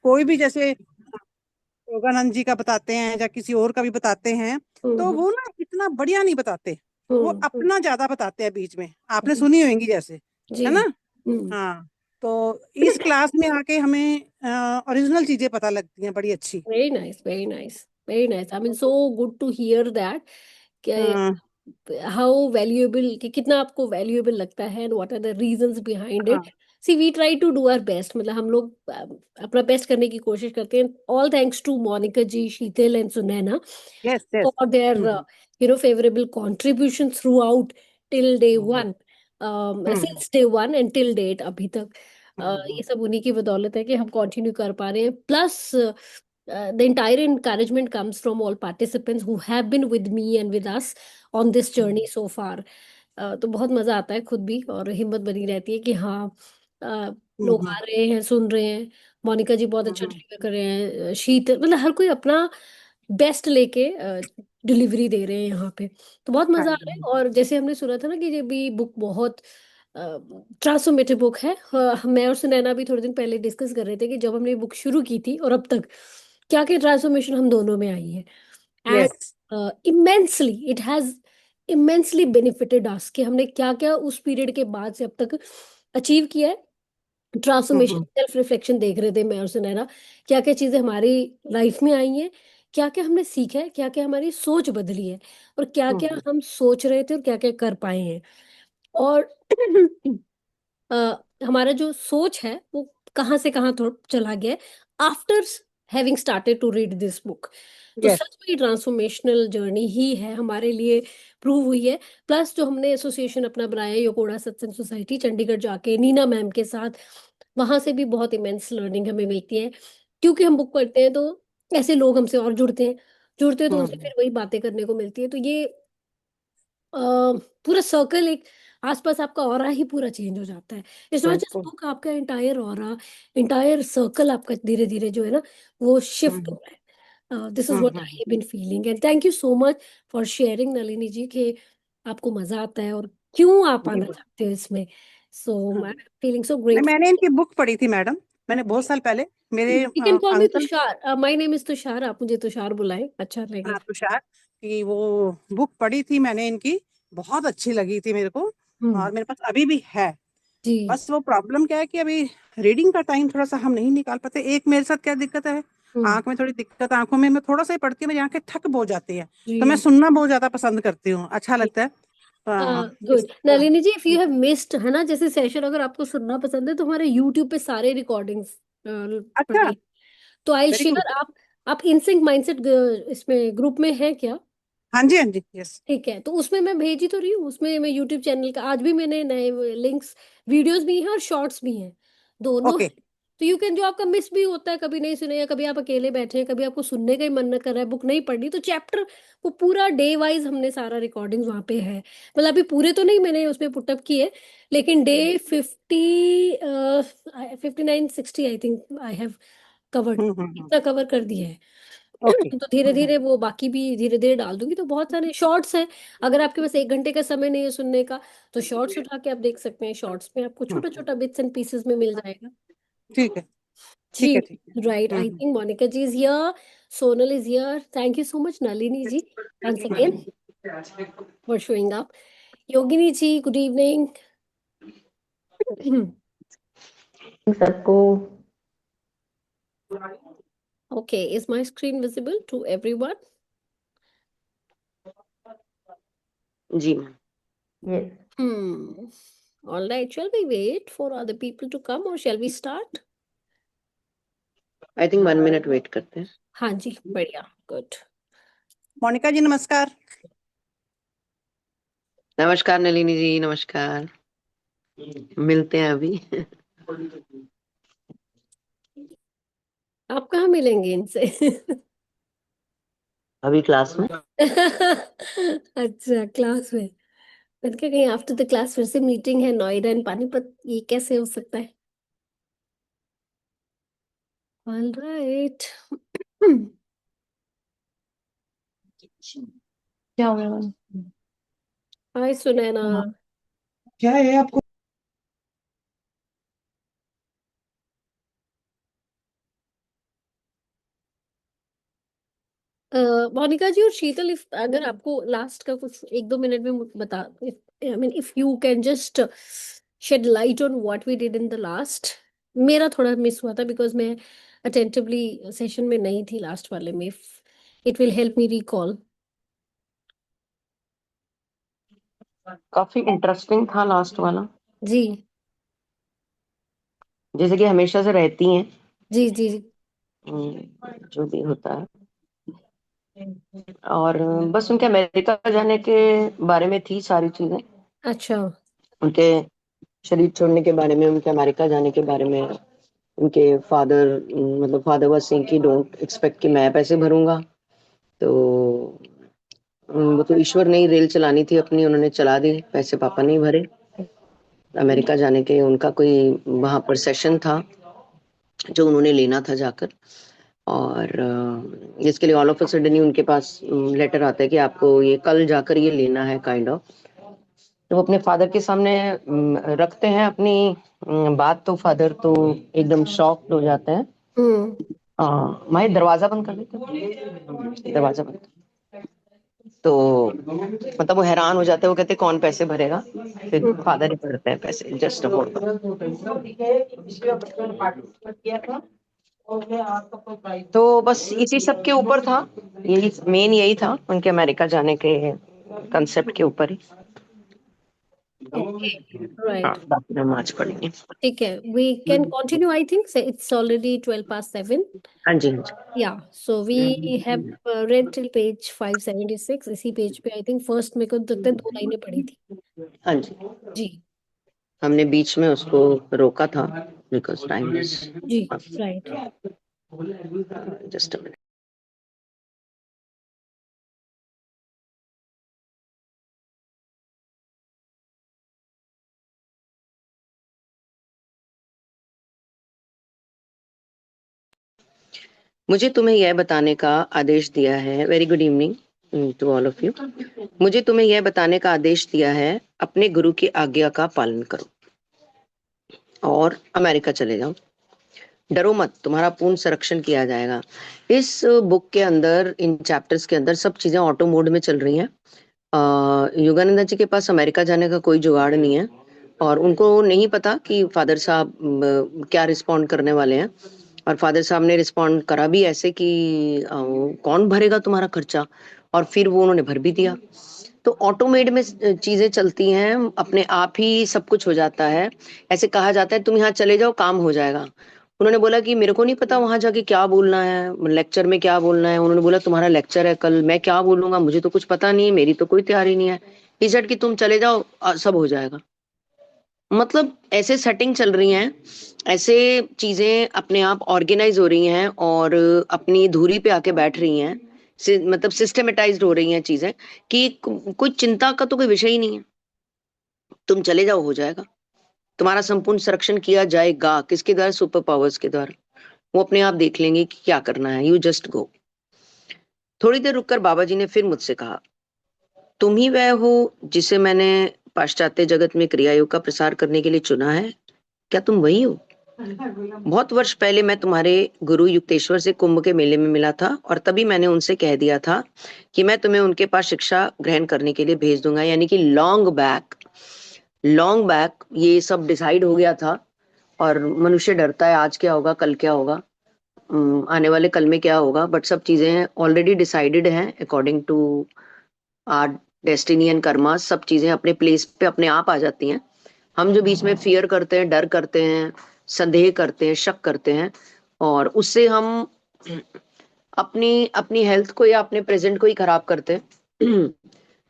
कोई भी जैसे योगानंद जी का बताते हैं या किसी और का भी बताते हैं, तो हम्म वो ना इतना बढ़िया नहीं बताते। वो हम्म अपना ज्यादा बताते हैं बीच में, आपने जी सुनी होंगी जैसे, जी। है ना। हम्म। हाँ, तो इस क्लास में आके हमें ओरिजिनल चीजें पता लगती हैं बड़ी अच्छी। Very nice, very nice, very nice. I mean so good to hear that, हाँ हाउ वैल्यूएबल, कि कितना आपको वैल्यूएबल लगता है, and what are the reasons behind it. हाँ। See we try to do our best, मतलब हम लोग अपना बेस्ट करने की कोशिश करते हैं। All thanks to Monika ji, Sheetal and Sunaina yes yes. for their favorable contribution throughout till day hmm one, hmm since day one and till date अभी तक। हम्म ये सब उन्हीं की बदौलत है कि हम कंटिन्यू कर पा रहे हैं। Plus the entire encouragement comes from all participants who have been with me and with us on this journey so far. तो बहुत मजा आता है खुद भी, और हिम्मत बनी रहती है कि हाँ, लोग हम्म आ रहे हैं, सुन रहे हैं। मोनिका जी बहुत अच्छा हम्म, डिलीवर कर रहे हैं, शीत, मतलब हर कोई अपना बेस्ट लेके डिलीवरी दे रहे हैं यहाँ पे। तो बहुत हाँ मजा आ जी रहा है। हाँ और जैसे हमने सुना था ना कि ये भी बुक बहुत ट्रांसफॉर्मेटिव बुक है। मैं और सुनैना भी थोड़े दिन पहले डिस्कस कर रहे थे कि जब हमने बुक शुरू की थी और अब तक क्या क्या ट्रांसफॉर्मेशन हम दोनों में आई है। And yes. Immensely it has immensely benefited us, कि हमने क्या क्या उस पीरियड के बाद से अब तक अचीव किया है। ट्रांसफॉर्मेशन, हम्म सेल्फ रिफ्लेक्शन देख रहे थे मैं और सुनैना, क्या क्या चीजें हमारी लाइफ में आई हैं, क्या क्या हमने सीखा है, क्या क्या हमारी सोच बदली है, और क्या क्या हम्म हम सोच रहे थे और क्या क्या कर पाए हैं। और हमारा जो सोच है वो कहाँ से कहाँ चला गया है after having started to read this book. तो यस। सच में ट्रांसफॉर्मेशनल जर्नी ही है हमारे लिए, प्रूव हुई है। प्लस जो हमने एसोसिएशन अपना बनाया, योगोड़ा सत्संग सोसाइटी, चंडीगढ़ जाके नीना मैम के साथ, वहां से भी बहुत इमेंस लर्निंग हमें मिलती है। क्योंकि हम बुक पढ़ते हैं तो ऐसे लोग हमसे और जुड़ते हैं तो उनसे हम्म फिर वही बातें करने को मिलती है। तो ये पूरा सर्कल, एक आसपास आपका ऑरा ही पूरा चेंज हो जाता है। इट्स नॉट जस्ट बिल्कुल। बुक, आपका एंटायर ऑरा, एंटायर सर्कल आपका धीरे धीरे जो है ना, वो शिफ्ट हो हम्म रहा है। This is what I hmm. Have been feeling, and thank you so much for sharing Nalini ji, कि आपको मजा आता है और क्यों आप नहीं आना बोल। चाहते हो इसमें। सो आई हाँ। एम फीलिंग सो नहीं, ग्रेटफुल। मैंने इनकी बुक पढ़ी थी मैडम, मैंने बहुत साल पहले। मेरे you can call me uncle. Tushar, my name is Tushar, आप मुझे तुषार बुलाएं, अच्छा हाँ, लगेगा। तुषार की वो बुक पढ़ी थी मैंने इनकी, बहुत अच्छी लगी थी मेरे को। हम्म। और मेरे पास अभी भी है। जी। बस वो प्रॉब्लम क्या है कि अभी रीडिंग का टाइम थोड़ा सा हम नहीं निकाल पाते। एक मेरे साथ क्या दिक्कत है, हम्म। आंख में थोड़ी दिक्कत, आंखों में मैं थोड़ा सा ही पढ़ती हूँ, मेरी आंखें थक बहुत जाती है। तो मैं जी। सुनना बहुत ज्यादा पसंद करती हूँ, अच्छा लगता है। गुड इस नलिनी जी, इफ यू हैव मिस्ड, है ना, जैसे सेशन अगर आपको सुनना पसंद है तो हमारे यूट्यूब पे सारे रिकॉर्डिंग्स अच्छा। पड़े। तो आई वेरी गुड। शेयर, आप इनसिंक माइंडसेट इसमें ग्रुप में है क्या? हाँ जी हाँ जी, यस। ठीक है, तो उसमें मैं भेजी तो रही हूँ, उसमें मैं यूट्यूब चैनल का आज भी मैंने नए लिंक्स, वीडियोस भी हैं और शॉर्ट्स भी हैं, दोनों ओके। हैं। तो यू कैन, जो आपका मिस भी होता है, कभी नहीं सुने, या कभी आप अकेले बैठे हैं, कभी आपको सुनने का ही मन न कर रहा है, बुक नहीं पढ़नी, तो चैप्टर, वो पूरा डे वाइज हमने सारा रिकॉर्डिंग वहाँ पे है। मतलब अभी पूरे तो नहीं मैंने उसमें पुटअप किए, लेकिन day 59 60 I think I have covered, hmm. इतना कवर कर दिया है। ओके। तो धीरे धीरे वो बाकी भी धीरे धीरे डाल दूंगी। तो बहुत सारे शॉर्ट्स हैं, अगर आपके पास 1 घंटे का समय नहीं है सुनने का, तो शॉर्ट्स उठा के आप देख सकते हैं। शॉर्ट्स में आपको छोटा छोटा बिट्स एंड पीसेस में मिल जाएगा। ठीक है ठीक जी। है ठीक है। Right, I think Monika ji is here, Sonal is here, thank you so much Nalini ji once again for showing up. Yogini ji, good evening. सबको। Okay, is my screen visible to everyone? जी ma'am. Yes. Hmm. All right, shall we wait for other people to come or shall we start? I think 1 minute wait करते हैं। हाँ जी, बढ़िया, good. Monika जी नमस्कार। नमस्कार नलिनी जी, नमस्कार। मिलते हैं अभी। आप कहाँ मिलेंगे इनसे? अभी क्लास में। अच्छा, क्लास में। मैंने कहा कहीं आफ्टर द क्लास फिर से मीटिंग है नोएडा एंड पानीपत, ये कैसे हो सकता है? All right. क्या हो गया मैम? हाय सुनैना। हाँ, क्या है आपको? मोनिका जी और शीतल, इफ अगर आपको लास्ट का कुछ 1-2 मिनट में बता, I mean if you can just shed light on what we did in the last. मेरा थोड़ा मिस हुआ था बिकॉज मैं अटेंटिवली सेशन में नहीं थी लास्ट वाले में। It will help me recall. काफी इंटरेस्टिंग था लास्ट वाला, जी जैसे कि हमेशा से रहती हैं। जी जी जी। जो भी होता है। और बस उनके अमेरिका जाने के बारे में थी सारी चीजें, अच्छा। उनके शरीर छोड़ने के बारे में, उनके अमेरिका जाने के बारे में। उनके फादर, मतलब फादर वाज सेइंग कि डोंट एक्सपेक्ट कि मैं पैसे भरूंगा। तो वो तो ईश्वर ने ही रेल चलानी थी अपनी, उन्होंने चला दी, पैसे पापा नहीं भरे। अमेरिका जाने के उनका कोई वहां पर सेशन था जो उन्होंने लेना था जाकर, और जिसके लिए ऑल ऑफ अ सडन ही उनके पास लेटर आता है कि आपको ये कल जाकर ये लेना है, काइंड ऑफ। तो वो अपने फादर के सामने रखते हैं अपनी बात, तो फादर तो एकदम शॉक्ड हो जाते हैं। हम्म। माए दरवाजा बंद कर देते, दरवाजा बंद। तो मतलब वो हैरान हो जाते हैं, वो कहते हैं कौन पैसे भरेगा, फिर फादर ही भरते हैं पैसे, जस्ट अबाउट। तो बस इसी सब के ऊपर था, यही मेन यही था उनके अमेरिका जाने के कंसेप्ट के ऊपर ही। ओके हाँ, राइट। बाकी हम आज पढ़ेंगे। ठीक है, we can continue. I think it's already 12 past 7। हाँ जी, हाँ Yeah, so we have read till page 576। इसी पेज पे आई थिंक फर्स्ट मेरे को लगता है 2 लाइनें पढ़ी थी। जी, हाँ जी। जी हमने बीच में उसको रोका था बिकॉज टाइम इज जी राइट। Just a minute. मुझे तुम्हें यह बताने का आदेश दिया है, very good evening to all of you. मुझे तुम्हें यह बताने का आदेश दिया है, अपने गुरु की आज्ञा का पालन करो और अमेरिका चले जाओ। डरो मत, तुम्हारा पूर्ण संरक्षण किया जाएगा। इस बुक के अंदर, इन चैप्टर्स के अंदर सब चीजें ऑटो मोड में चल रही हैं। योगानंदा जी के पास अमेरिका जाने का कोई जुगाड़ नहीं है, और उनको नहीं पता कि फादर साहब क्या रिस्पॉन्ड करने वाले हैं। और फादर साहब ने रिस्पॉन्ड करा भी ऐसे कि कौन भरेगा तुम्हारा खर्चा, और फिर वो उन्होंने भर भी दिया। तो ऑटोमेट में चीजें चलती हैं, अपने आप ही सब कुछ हो जाता है। ऐसे कहा जाता है तुम यहाँ चले जाओ काम हो जाएगा। उन्होंने बोला कि मेरे को नहीं पता वहां जाके क्या बोलना है, लेक्चर में क्या बोलना है। उन्होंने बोला तुम्हारा लेक्चर है कल, मैं क्या बोलूंगा, मुझे तो कुछ पता नहीं है, मेरी तो कोई तैयारी नहीं है। ही सेड कि तुम चले जाओ, सब हो जाएगा। मतलब ऐसे सेटिंग चल रही हैं, ऐसे चीजें अपने आप ऑर्गेनाइज हो रही हैं और अपनी धुरी पे आके बैठ रही हैं, मतलब सिस्टमेटाइज्ड हो रही हैं चीजें, कि कोई चिंता का तो कोई विषय ही नहीं है। तुम चले जाओ, हो जाएगा। तुम्हारा संपूर्ण संरक्षण किया जाएगा। किसके द्वारा? सुपर पावर्स के द्वारा। वो अपने आप देख लेंगे कि क्या करना है, यू जस्ट गो। थोड़ी देर रुककर बाबा जी ने फिर मुझसे कहा, तुम ही वह हो जिसे मैंने पाश्चात्य जगत में क्रिया योग का प्रसार करने के लिए चुना है। क्या तुम वही हो? बहुत वर्ष पहले मैं तुम्हारे गुरु युक्तेश्वर से कुंभ के मेले में मिला था, और तभी मैंने उनसे कह दिया था कि मैं तुम्हें उनके पास शिक्षा ग्रहण करने के लिए भेज दूंगा। यानी कि लॉन्ग बैक ये सब डिसाइड हो गया था। और मनुष्य डरता है आज क्या होगा, कल क्या होगा, आने वाले कल में क्या होगा, बट सब चीजें ऑलरेडी डिसाइडेड हैं according to our destiny and karma. सब चीजें अपने प्लेस पे अपने आप आ जाती हैं। हम जो बीच में फियर करते हैं, डर करते हैं, संदेह करते हैं, शक करते हैं, और उससे हम अपनी अपनी हेल्थ को या अपने प्रेजेंट को ही खराब करते हैं।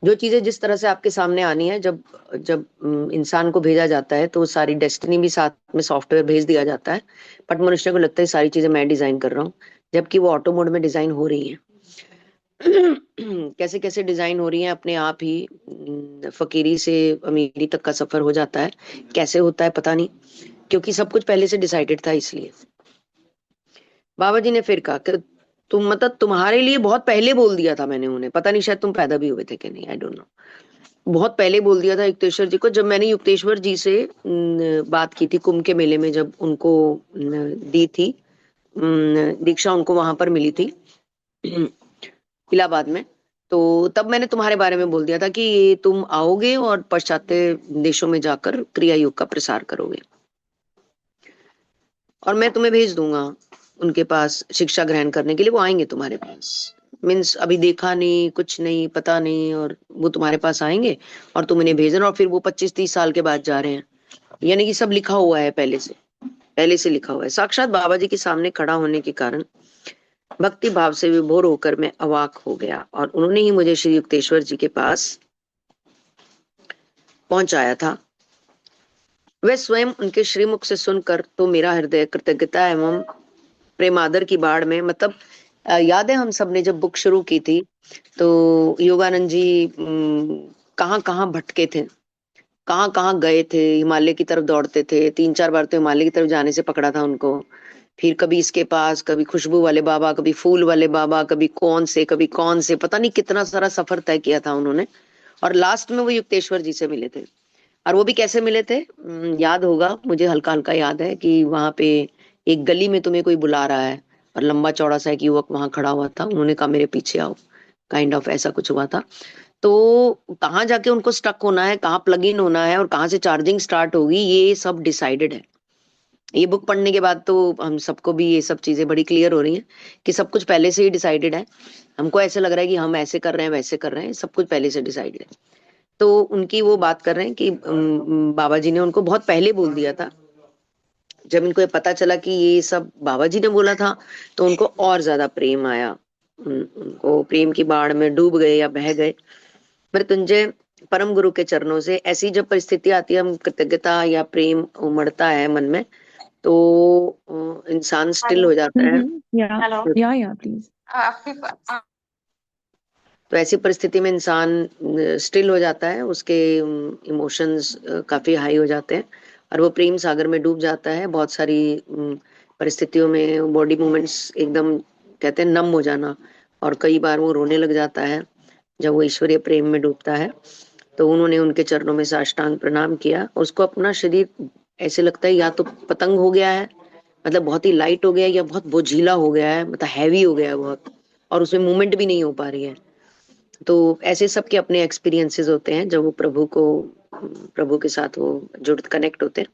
जो चीजें जिस तरह से आपके सामने आनी है, जब जब इंसान को भेजा जाता है तो सारी डेस्टिनी भी साथ में सॉफ्टवेयर भेज दिया जाता है। बट मनुष्य को लगता है सारी चीजें मैं डिजाइन कर रहा हूँ, जबकि वो ऑटो मोड में डिजाइन हो रही है। कैसे कैसे डिजाइन हो रही है अपने आप ही। फकीरी से अमीरी तक का सफर हो जाता है। कैसे होता है पता नहीं, क्योंकि सब कुछ पहले से डिसाइडेड था इसलिए। बाबा जी ने फिर कहा कि तुम, मतलब तुम्हारे लिए बहुत पहले बोल दिया था मैंने उन्हें, पता नहीं शायद तुम पैदा भी हुए थे कि नहीं, आई डोंट नो। बहुत पहले बोल दिया था युक्तेश्वर जी को, जब मैंने युक्तेश्वर जी से बात की थी कुंभ के मेले में, जब उनको दी थी दीक्षा, उनको वहां पर मिली थी। इलाहाबाद में। तो तब मैंने तुम्हारे बारे में बोल दिया था कि ये तुम आओगे और पाश्चात्य देशों में जाकर क्रिया योग का प्रसार करोगे, और मैं तुम्हें भेज दूंगा उनके पास शिक्षा ग्रहण करने के लिए। वो आएंगे तुम्हारे पास, मीन्स अभी देखा नहीं, कुछ नहीं, पता नहीं, और वो तुम्हारे पास आएंगे और तुम इन्हें भेजना। और फिर वो 25-30 साल के बाद जा रहे हैं, यानी कि सब लिखा हुआ है, पहले से लिखा हुआ है। साक्षात बाबा जी के सामने खड़ा होने के कारण भक्ति भाव से विभोर होकर मैं अवाक हो गया, और उन्होंने ही मुझे श्री युक्तेश्वर जी के पास पहुंचाया था। वह स्वयं उनके श्रीमुख से सुनकर तो मेरा हृदय कृतज्ञता एवं प्रेमादर की बाढ़ में, मतलब याद है हम सब ने जब बुक शुरू की थी तो योगानंद जी कहाँ कहाँ भटके थे, कहाँ कहाँ गए थे, हिमालय की तरफ दौड़ते थे। 3-4 बार तो हिमालय की तरफ जाने से पकड़ा था उनको, फिर कभी इसके पास, कभी खुशबू वाले बाबा, कभी फूल वाले बाबा, कभी कौन से, पता नहीं कितना सारा सफर तय किया था उन्होंने। और लास्ट में वो युक्तेश्वर जी से मिले थे। और वो भी कैसे मिले थे, याद होगा, मुझे हल्का हल्का याद है कि वहां पे एक गली में तुम्हें कोई बुला रहा है, और लंबा चौड़ा सा एक युवक वहां खड़ा हुआ था, उन्होंने कहा मेरे पीछे आओ, काइंड ऑफ ऐसा कुछ हुआ था। तो कहाँ जाके उनको स्टक होना है, कहाँ प्लग इन होना है, और कहाँ से चार्जिंग स्टार्ट होगी, ये सब डिसाइडेड है। ये बुक पढ़ने के बाद तो हम सबको भी ये सब चीजें बड़ी क्लियर हो रही हैं कि सब कुछ पहले से ही डिसाइडेड है। हमको ऐसे लग रहा है कि हम ऐसे कर रहे हैं, वैसे कर रहे हैं, सब कुछ पहले से डिसाइडेड है। तो उनकी वो बात कर रहे हैं कि बाबा जी ने उनको बहुत पहले बोल दिया था। जब इनको ये पता चला कि ये सब बाबा जी ने बोला था तो उनको और ज्यादा प्रेम आया, उनको प्रेम की बाढ़ में डूब गए या बह गए। मृत्युंजय परम गुरु के चरणों से ऐसी जब परिस्थिति आती है, हम कृतज्ञता या प्रेम उमड़ता है मन में, तो इंसान स्टिल हो जाता है। Yeah. हेलो। Yeah, please. आपकी तो ऐसी परिस्थिति में इंसान स्टिल हो जाता है, उसके इमोशंस काफी हाई हो जाते हैं, और वो प्रेम सागर में डूब जाता है। बहुत सारी परिस्थितियों में बॉडी मूवमेंट्स एकदम, कहते हैं, नम हो जाना, और कई बार वो रोने लग जाता है जब वो ईश्वरीय प्रेम में डूबता है। तो उन्होंने उनके चरणों में साष्टांग प्रणाम किया। उसको अपना शरीर ऐसे लगता है या तो पतंग हो गया है, मतलब बहुत ही लाइट हो गया है, या बहुत बोझीला हो गया है, मतलब हैवी हो गया है बहुत, और उसमें मूवमेंट भी नहीं हो पा रही है। तो ऐसे सबके अपने एक्सपीरियंसेस होते हैं जब वो प्रभु के साथ वो जुड़ कनेक्ट होते हैं।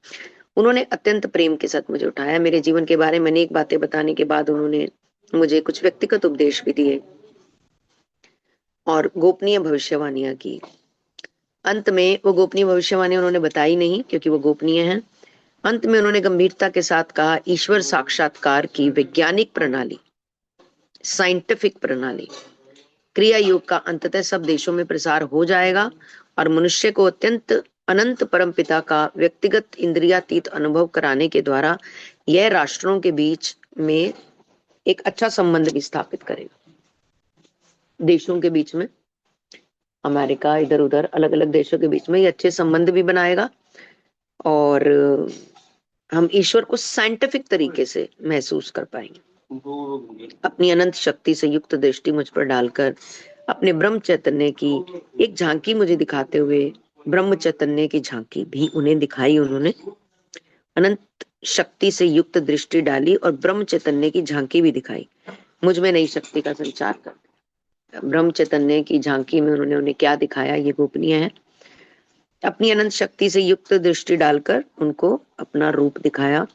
उन्होंने अत्यंत प्रेम के साथ मुझे उठाया, मेरे जीवन के बारे में अनेक बातें बताने के बाद उन्होंने मुझे कुछ व्यक्तिगत उपदेश भी दिए और गोपनीय भविष्यवाणियां की। अंत में वो गोपनीय भविष्यवाणी उन्होंने बताई नहीं क्योंकि वो गोपनीय है। अंत में उन्होंने गंभीरता के साथ कहा, ईश्वर साक्षात्कार की वैज्ञानिक प्रणाली, साइंटिफिक प्रणाली, क्रिया योग का अंततः सब देशों में प्रसार हो जाएगा, और मनुष्य को अत्यंत अनंत परम पिता का व्यक्तिगत इंद्रियातीत अनुभव कराने के द्वारा यह राष्ट्रों के बीच में एक अच्छा संबंध भी स्थापित करेगा। देशों के बीच में, अमेरिका, इधर उधर अलग अलग देशों के बीच में ये अच्छे संबंध भी बनाएगा, और हम ईश्वर को साइंटिफिक तरीके से महसूस कर पाएंगे। अपनी अनंत शक्ति से युक्त दृष्टि मुझ पर डालकर अपने ब्रह्म चैतन्य की एक झांकी मुझे दिखाते हुए, ब्रह्म चैतन्य की झांकी भी उन्हें दिखाई। उन्होंने अनंत शक्ति से युक्त दृष्टि डाली और ब्रह्म चैतन्य की झांकी भी दिखाई, मुझ में नई शक्ति का संचार कर। ब्रह्म चैतन्य की झांकी में उन्होंने उन्हें क्या दिखाया ये गोपनीय है। अपनी अनंत शक्ति से युक्त दृष्टि डालकर उनको अपना रूप दिखाया।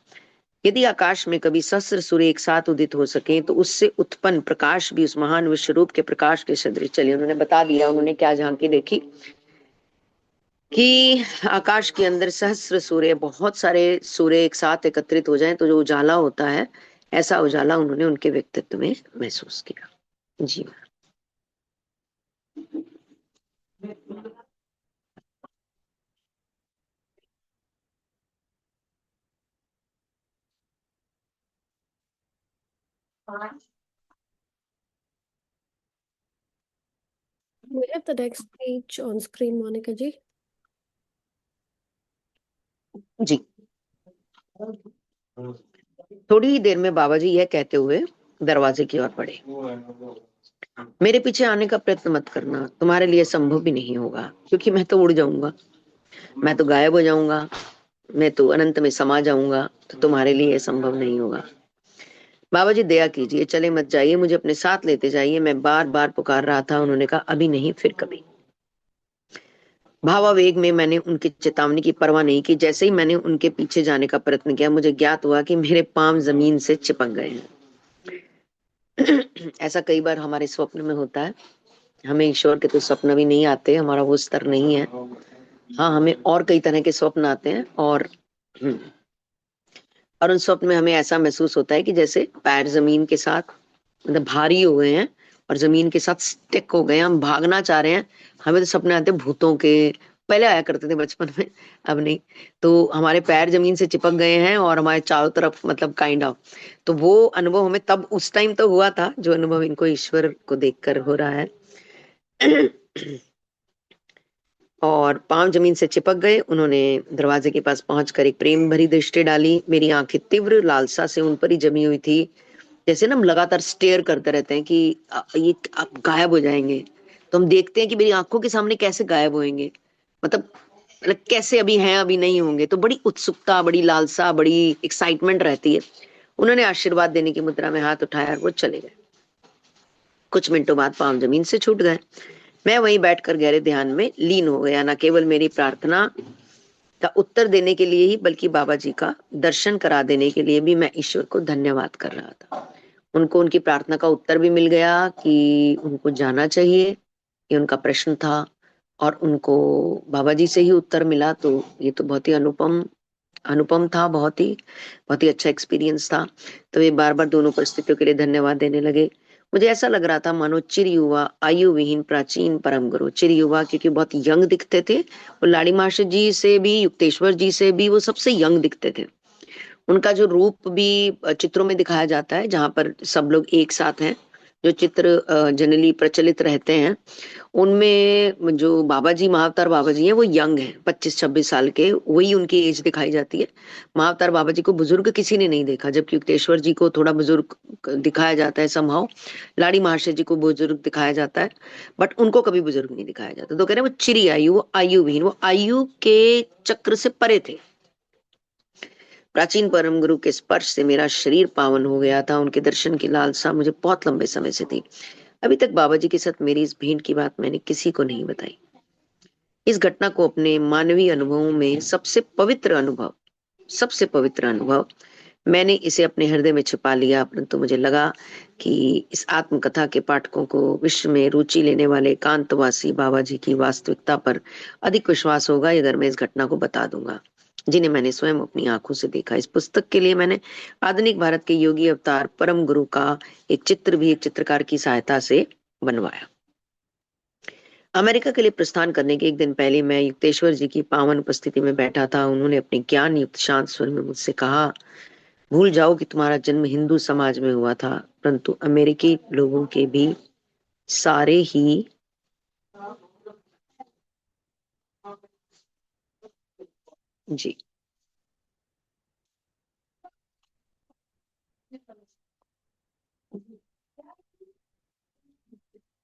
यदि आकाश में कभी सहस्र सूर्य एक साथ उदित हो सके तो उससे उत्पन्न प्रकाश भी उस महान विश्व रूप के प्रकाश के सदृश। चलिए, उन्होंने बता दिया उन्होंने क्या झांकी देखी कि आकाश के अंदर सहस्र सूर्य, बहुत सारे सूर्य एक साथ एकत्रित हो जाएं तो जो उजाला होता है, ऐसा उजाला उन्होंने उनके व्यक्तित्व में महसूस किया। जी We have the next page on screen, Monica ji. जी। थोड़ी ही देर में बाबा जी यह कहते हुए दरवाजे की ओर बढ़े, मेरे पीछे आने का प्रयत्न मत करना, तुम्हारे लिए संभव भी नहीं होगा, क्योंकि मैं तो उड़ जाऊंगा, मैं तो गायब हो जाऊंगा, मैं तो अनंत में समा जाऊंगा, तो तुम्हारे लिए संभव नहीं होगा। बाबा जी दया कीजिए, चले मत जाइए, मुझे अपने साथ लेते जाइए। मैं बार बार पुकार रहा था। उन्होंने कहा अभी नहीं, फिर कभी। भावावेग में मैंने उनकी चेतावनी की परवाह नहीं की। जैसे ही मैंने उनके पीछे जाने का प्रयत्न किया, मुझे ज्ञात हुआ कि मेरे पांव जमीन से चिपक गए हैं। ऐसा कई बार हमारे स्वप्न में होता है। हमें ईश्वर के तो स्वप्न भी नहीं आते, हमारा वो स्तर नहीं है। हाँ, हमें और कई तरह के स्वप्न आते हैं, और उन स्वप्न में हमें ऐसा महसूस होता है कि जैसे पैर जमीन के साथ, मतलब भारी हो गए हैं और जमीन के साथ स्टिक हो गए हैं, हम भागना चाह रहे हैं। हमें तो सपने आते हैं भूतों के, पहले आया करते थे बचपन में, अब नहीं। तो हमारे पैर जमीन से चिपक गए हैं और हमारे चारों तरफ, मतलब काइंड ऑफ। तो वो अनुभव हमें तब उस टाइम तो हुआ था, जो अनुभव इनको ईश्वर को देखकर हो रहा है। और पांव जमीन से चिपक गए। उन्होंने दरवाजे के पास पहुंचकर एक प्रेम भरी दृष्टि डाली। मेरी आंखें तीव्र लालसा से उन पर ही जमी हुई थी। जैसे ना हम लगातार स्टेयर करते रहते हैं कि ये अब गायब हो जाएंगे, तो हम देखते हैं कि मेरी आंखों के सामने कैसे गायब होंगे, मतलब कैसे अभी हैं अभी नहीं होंगे। तो बड़ी उत्सुकता, बड़ी लालसा, बड़ी एक्साइटमेंट रहती है। उन्होंने आशीर्वाद देने की मुद्रा में हाथ उठाया और वो चले गए। कुछ मिनटों बाद पांव जमीन से छूट गए। मैं वहीं बैठकर गहरे ध्यान में लीन हो गया। न केवल मेरी प्रार्थना का उत्तर देने के लिए ही, बल्कि बाबा जी का दर्शन करा देने के लिए भी मैं ईश्वर को धन्यवाद कर रहा था। उनको उनकी प्रार्थना का उत्तर भी मिल गया कि उनको जाना चाहिए, ये उनका प्रश्न था। और उनको बाबा जी से ही उत्तर मिला। तो ये तो बहुत ही अनुपम अनुपम था, बहुत ही अच्छा एक्सपीरियंस था। तो वे बार बार दोनों परिस्थितियों के लिए धन्यवाद देने लगे। मुझे ऐसा लग रहा था मानो चिर युवा, आयु विहीन प्राचीन परम गुरु। चिर युवा क्योंकि बहुत यंग दिखते थे, और लाड़ी महाशय जी से भी, युक्तेश्वर जी से भी वो सबसे यंग दिखते थे। उनका जो रूप भी चित्रों में दिखाया जाता है, जहां पर सब लोग एक साथ हैं, जो चित्र जनरली प्रचलित रहते हैं, उनमें जो बाबा जी, महाअवतार बाबा जी हैं, वो यंग हैं, 25-26 साल के, वही उनकी एज दिखाई जाती है। महाअवतार बाबा जी को बुजुर्ग किसी ने नहीं देखा, जबकि युक्तेश्वर जी को थोड़ा बुजुर्ग दिखाया जाता है समहाउ। लाड़ी महाशय जी को बुजुर्ग दिखाया जाता है, बट उनको कभी बुजुर्ग नहीं दिखाया जाता। तो कह रहे हैं वो चिरी आयु, वो आयु विहीन, वो आयु के चक्र से परे थे। प्राचीन परम गुरु के स्पर्श से मेरा शरीर पावन हो गया था। उनके दर्शन की लालसा मुझे बहुत लंबे समय से थी। अभी तक बाबा जी के साथ मेरी इस भेंट की बात मैंने किसी को नहीं बताई। इस घटना को अपने मानवीय अनुभवों में सबसे पवित्र अनुभव मैंने इसे अपने हृदय में छिपा लिया। परंतु मुझे लगा कि इस आत्मकथा के पाठकों को विश्व में रुचि लेने वाले एकांतवासी बाबा जी की वास्तविकता पर अधिक विश्वास होगा अगर मैं इस घटना को बता दूंगा, जिन्हें मैंने स्वयं अपनी आंखों से देखा। इस पुस्तक के लिए मैंने आधुनिक भारत के योगी अवतार परम गुरु का एक चित्र भी एक चित्रकार की सहायता से बनवाया। अमेरिका के लिए प्रस्थान करने के एक दिन पहले मैं युक्तेश्वर जी की पावन उपस्थिति में बैठा था। उन्होंने अपने ज्ञान युक्त शांत स्वर में मुझसे कहा, भूल जाओ कि तुम्हारा जन्म हिंदू समाज में हुआ था, परंतु अमेरिकी लोगों के भी सारे ही जी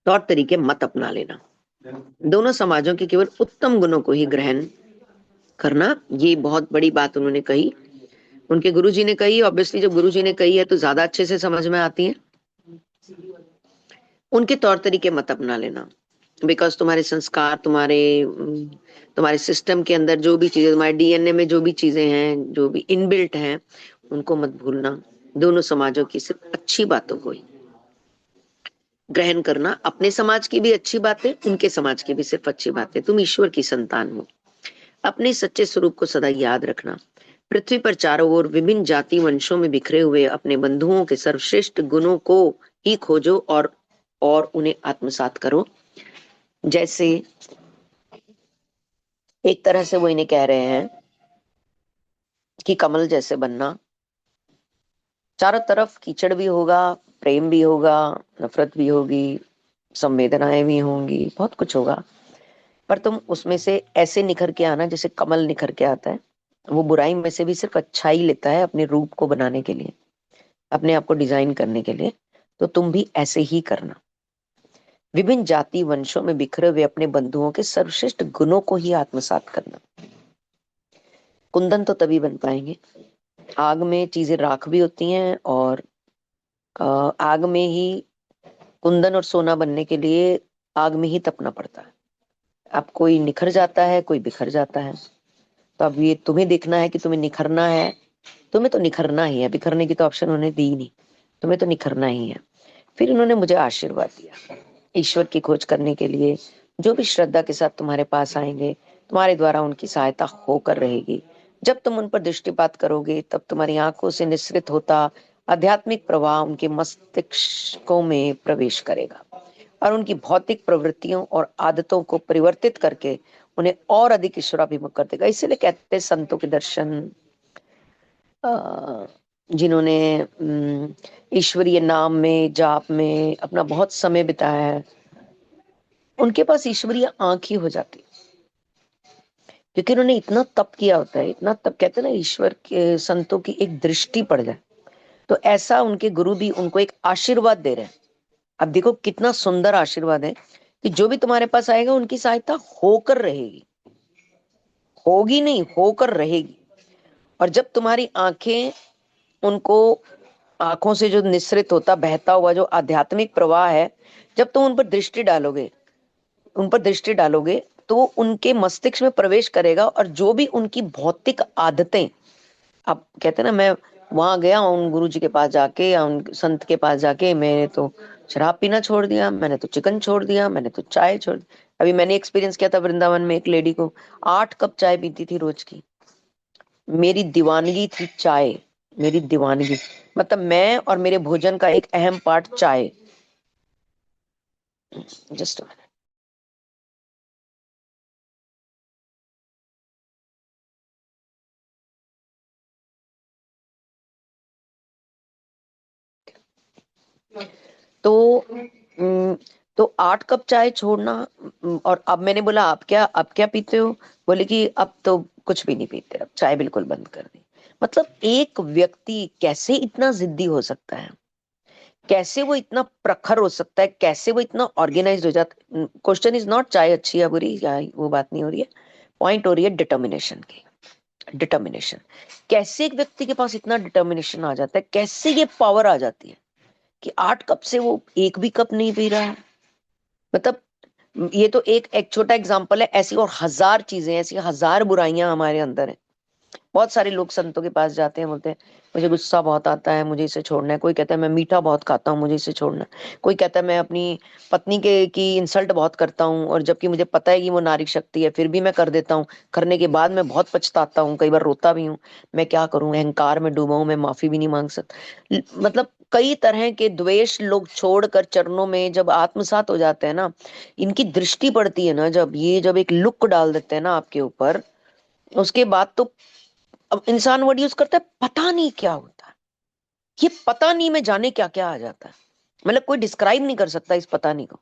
तौर तरीके मत अपना लेना। दोनों समाजों के केवल उत्तम गुणों को ही ग्रहण करना, ये बहुत बड़ी बात उन्होंने कही। उनके गुरुजी ने कही। ऑब्वियसली जब गुरुजी ने कही है तो ज्यादा अच्छे से समझ में आती है। उनके तौर तरीके मत अपना लेना, बिकॉज तुम्हारे संस्कार, तुम्हारे सिस्टम के अंदर जो भी चीजें, तुम्हारे डीएनए में जो भी चीजें हैं, जो भी इनबिल्ट हैं, उनको मत भूलना। दोनों समाजों की सिर्फ अच्छी बातों को ही ग्रहण करना। अपने समाज की भी अच्छी बातें, उनके समाज की भी सिर्फ अच्छी बातें। तुम ईश्वर की संतान हो। अपने सच्चे स्वरूप को सदा याद रखना। पृथ्वी पर चारों ओर विभिन्न जाति वंशों में बिखरे हुए अपने बंधुओं के सर्वश्रेष्ठ गुणों को ही खोजो और उन्हें आत्मसात करो। जैसे एक तरह से वो इन्हें कह रहे हैं कि कमल जैसे बनना। चारों तरफ कीचड़ भी होगा, प्रेम भी होगा, नफरत भी होगी, संवेदनाएं भी होंगी, बहुत कुछ होगा, पर तुम उसमें से ऐसे निखर के आना जैसे कमल निखर के आता है। वो बुराई में से भी सिर्फ अच्छाई लेता है अपने रूप को बनाने के लिए, अपने आप को डिजाइन करने के लिए। तो तुम भी ऐसे ही करना। विभिन्न जाति वंशों में बिखरे हुए अपने बंधुओं के सर्वश्रेष्ठ गुणों को ही आत्मसात करना। कुंदन तो तभी बन पाएंगे, आग में चीजें राख भी होती हैं और आग में ही कुंदन और सोना बनने के लिए आग में ही तपना पड़ता है। अब कोई निखर जाता है, कोई बिखर जाता है। तो अब ये तुम्हें देखना है कि तुम्हें निखरना है। तुम्हें तो निखरना ही है, बिखरने की तो ऑप्शन उन्होंने दी ही नहीं। तुम्हें तो निखरना ही है। फिर उन्होंने मुझे आशीर्वाद दिया ईश्वर की खोज करने के लिए। जो भी श्रद्धा के साथ तुम्हारे पास आएंगे, तुम्हारे द्वारा उनकी सहायता होकर रहेगी। जब तुम उन पर दृष्टिपात करोगे, तब तुम्हारी आंखों से निस्सृत होता आध्यात्मिक प्रवाह उनके मस्तिष्कों में प्रवेश करेगा और उनकी भौतिक प्रवृत्तियों और आदतों को परिवर्तित करके उन्हें और अधिक ईश्वराभिमुख कर देगा। इसीलिए कहते हैं संतों के दर्शन, जिन्होंने ईश्वरीय नाम में, जाप में अपना बहुत समय बिताया है, उनके पास ईश्वरीय आंख ही हो जाती है, क्योंकि उन्होंने इतना तप किया होता है। इतना तप, कहते हैं ना, ईश्वर के संतों की एक दृष्टि पड़ जाए तो ऐसा उनके गुरु भी उनको एक आशीर्वाद दे रहे हैं। अब देखो कितना सुंदर आशीर्वाद है कि जो भी तुम्हारे पास आएगा उनकी सहायता होकर रहेगी, होगी नहीं, होकर रहेगी। और जब तुम्हारी आंखें उनको, आंखों से जो निसृत होता बहता हुआ जो आध्यात्मिक प्रवाह है, जब तुम उन पर दृष्टि डालोगे तो उनके मस्तिष्क में प्रवेश करेगा और जो भी उनकी भौतिक आदतें, अब कहते हैं ना, मैं वहां गया उन गुरु जी के पास जाके या उन संत के पास जाके, मैंने तो शराब पीना छोड़ दिया, मैंने तो चिकन छोड़ दिया, मैंने तो चाय छोड़ दी। अभी मैंने एक्सपीरियंस किया था वृंदावन में, एक लेडी को 8 कप चाय पीती थी रोज की। मेरी दीवानगी थी चाय, मेरी दीवानगी, मतलब मैं और मेरे भोजन का एक अहम पार्ट चाय। जस्ट तो तो 8 कप चाय छोड़ना। और अब मैंने बोला अब क्या पीते हो? बोले कि अब तो कुछ भी नहीं पीते, अब चाय बिल्कुल बंद कर दी। मतलब एक व्यक्ति कैसे इतना जिद्दी हो सकता है, कैसे वो इतना प्रखर हो सकता है, कैसे वो इतना ऑर्गेनाइज हो जाता है। क्वेश्चन इज नॉट चाय अच्छी या बुरी, या वो बात नहीं हो रही है। पॉइंट हो रही है डिटर्मिनेशन की। डिटर्मिनेशन, कैसे एक व्यक्ति के पास इतना डिटर्मिनेशन आ जाता है, कैसे ये पावर आ जाती है कि 8 कप से वो एक भी कप नहीं पी रहा है। मतलब ये तो एक छोटा एग्जांपल है, ऐसी और हजार चीजें, ऐसी हजार बुराइयां हमारे अंदर है। बहुत सारे लोग संतों के पास जाते हैं, बोलते हैं मुझे गुस्सा बहुत आता है, मुझे इसे छोड़ना है। कोई कहता है मैं मीठा बहुत खाता हूँ, मुझे इसे छोड़ना है। कोई कहता है मैं अपनी पत्नी के की इंसल्ट बहुत करता हूँ, और जबकि मुझे पता है कि वो नारी शक्ति है, फिर भी मैं कर देता हूँ। करने के बाद मैं बहुत पछताता हूँ, कई बार रोता भी हूँ। मैं क्या करूँ, अहंकार में डूबा हूँ, मैं माफी भी नहीं मांग सकता। मतलब कई तरह के द्वेष लोग छोड़कर चरणों में जब आत्मसात हो जाते हैं ना, इनकी दृष्टि पड़ती है ना, जब एक लुक डाल देते हैं ना आपके ऊपर, उसके बाद तो अब इंसान वर्ड यूज करता है, पता नहीं क्या होता है। ये पता नहीं में जाने क्या क्या आ जाता है। मतलब कोई डिस्क्राइब नहीं कर सकता इस पता नहीं को।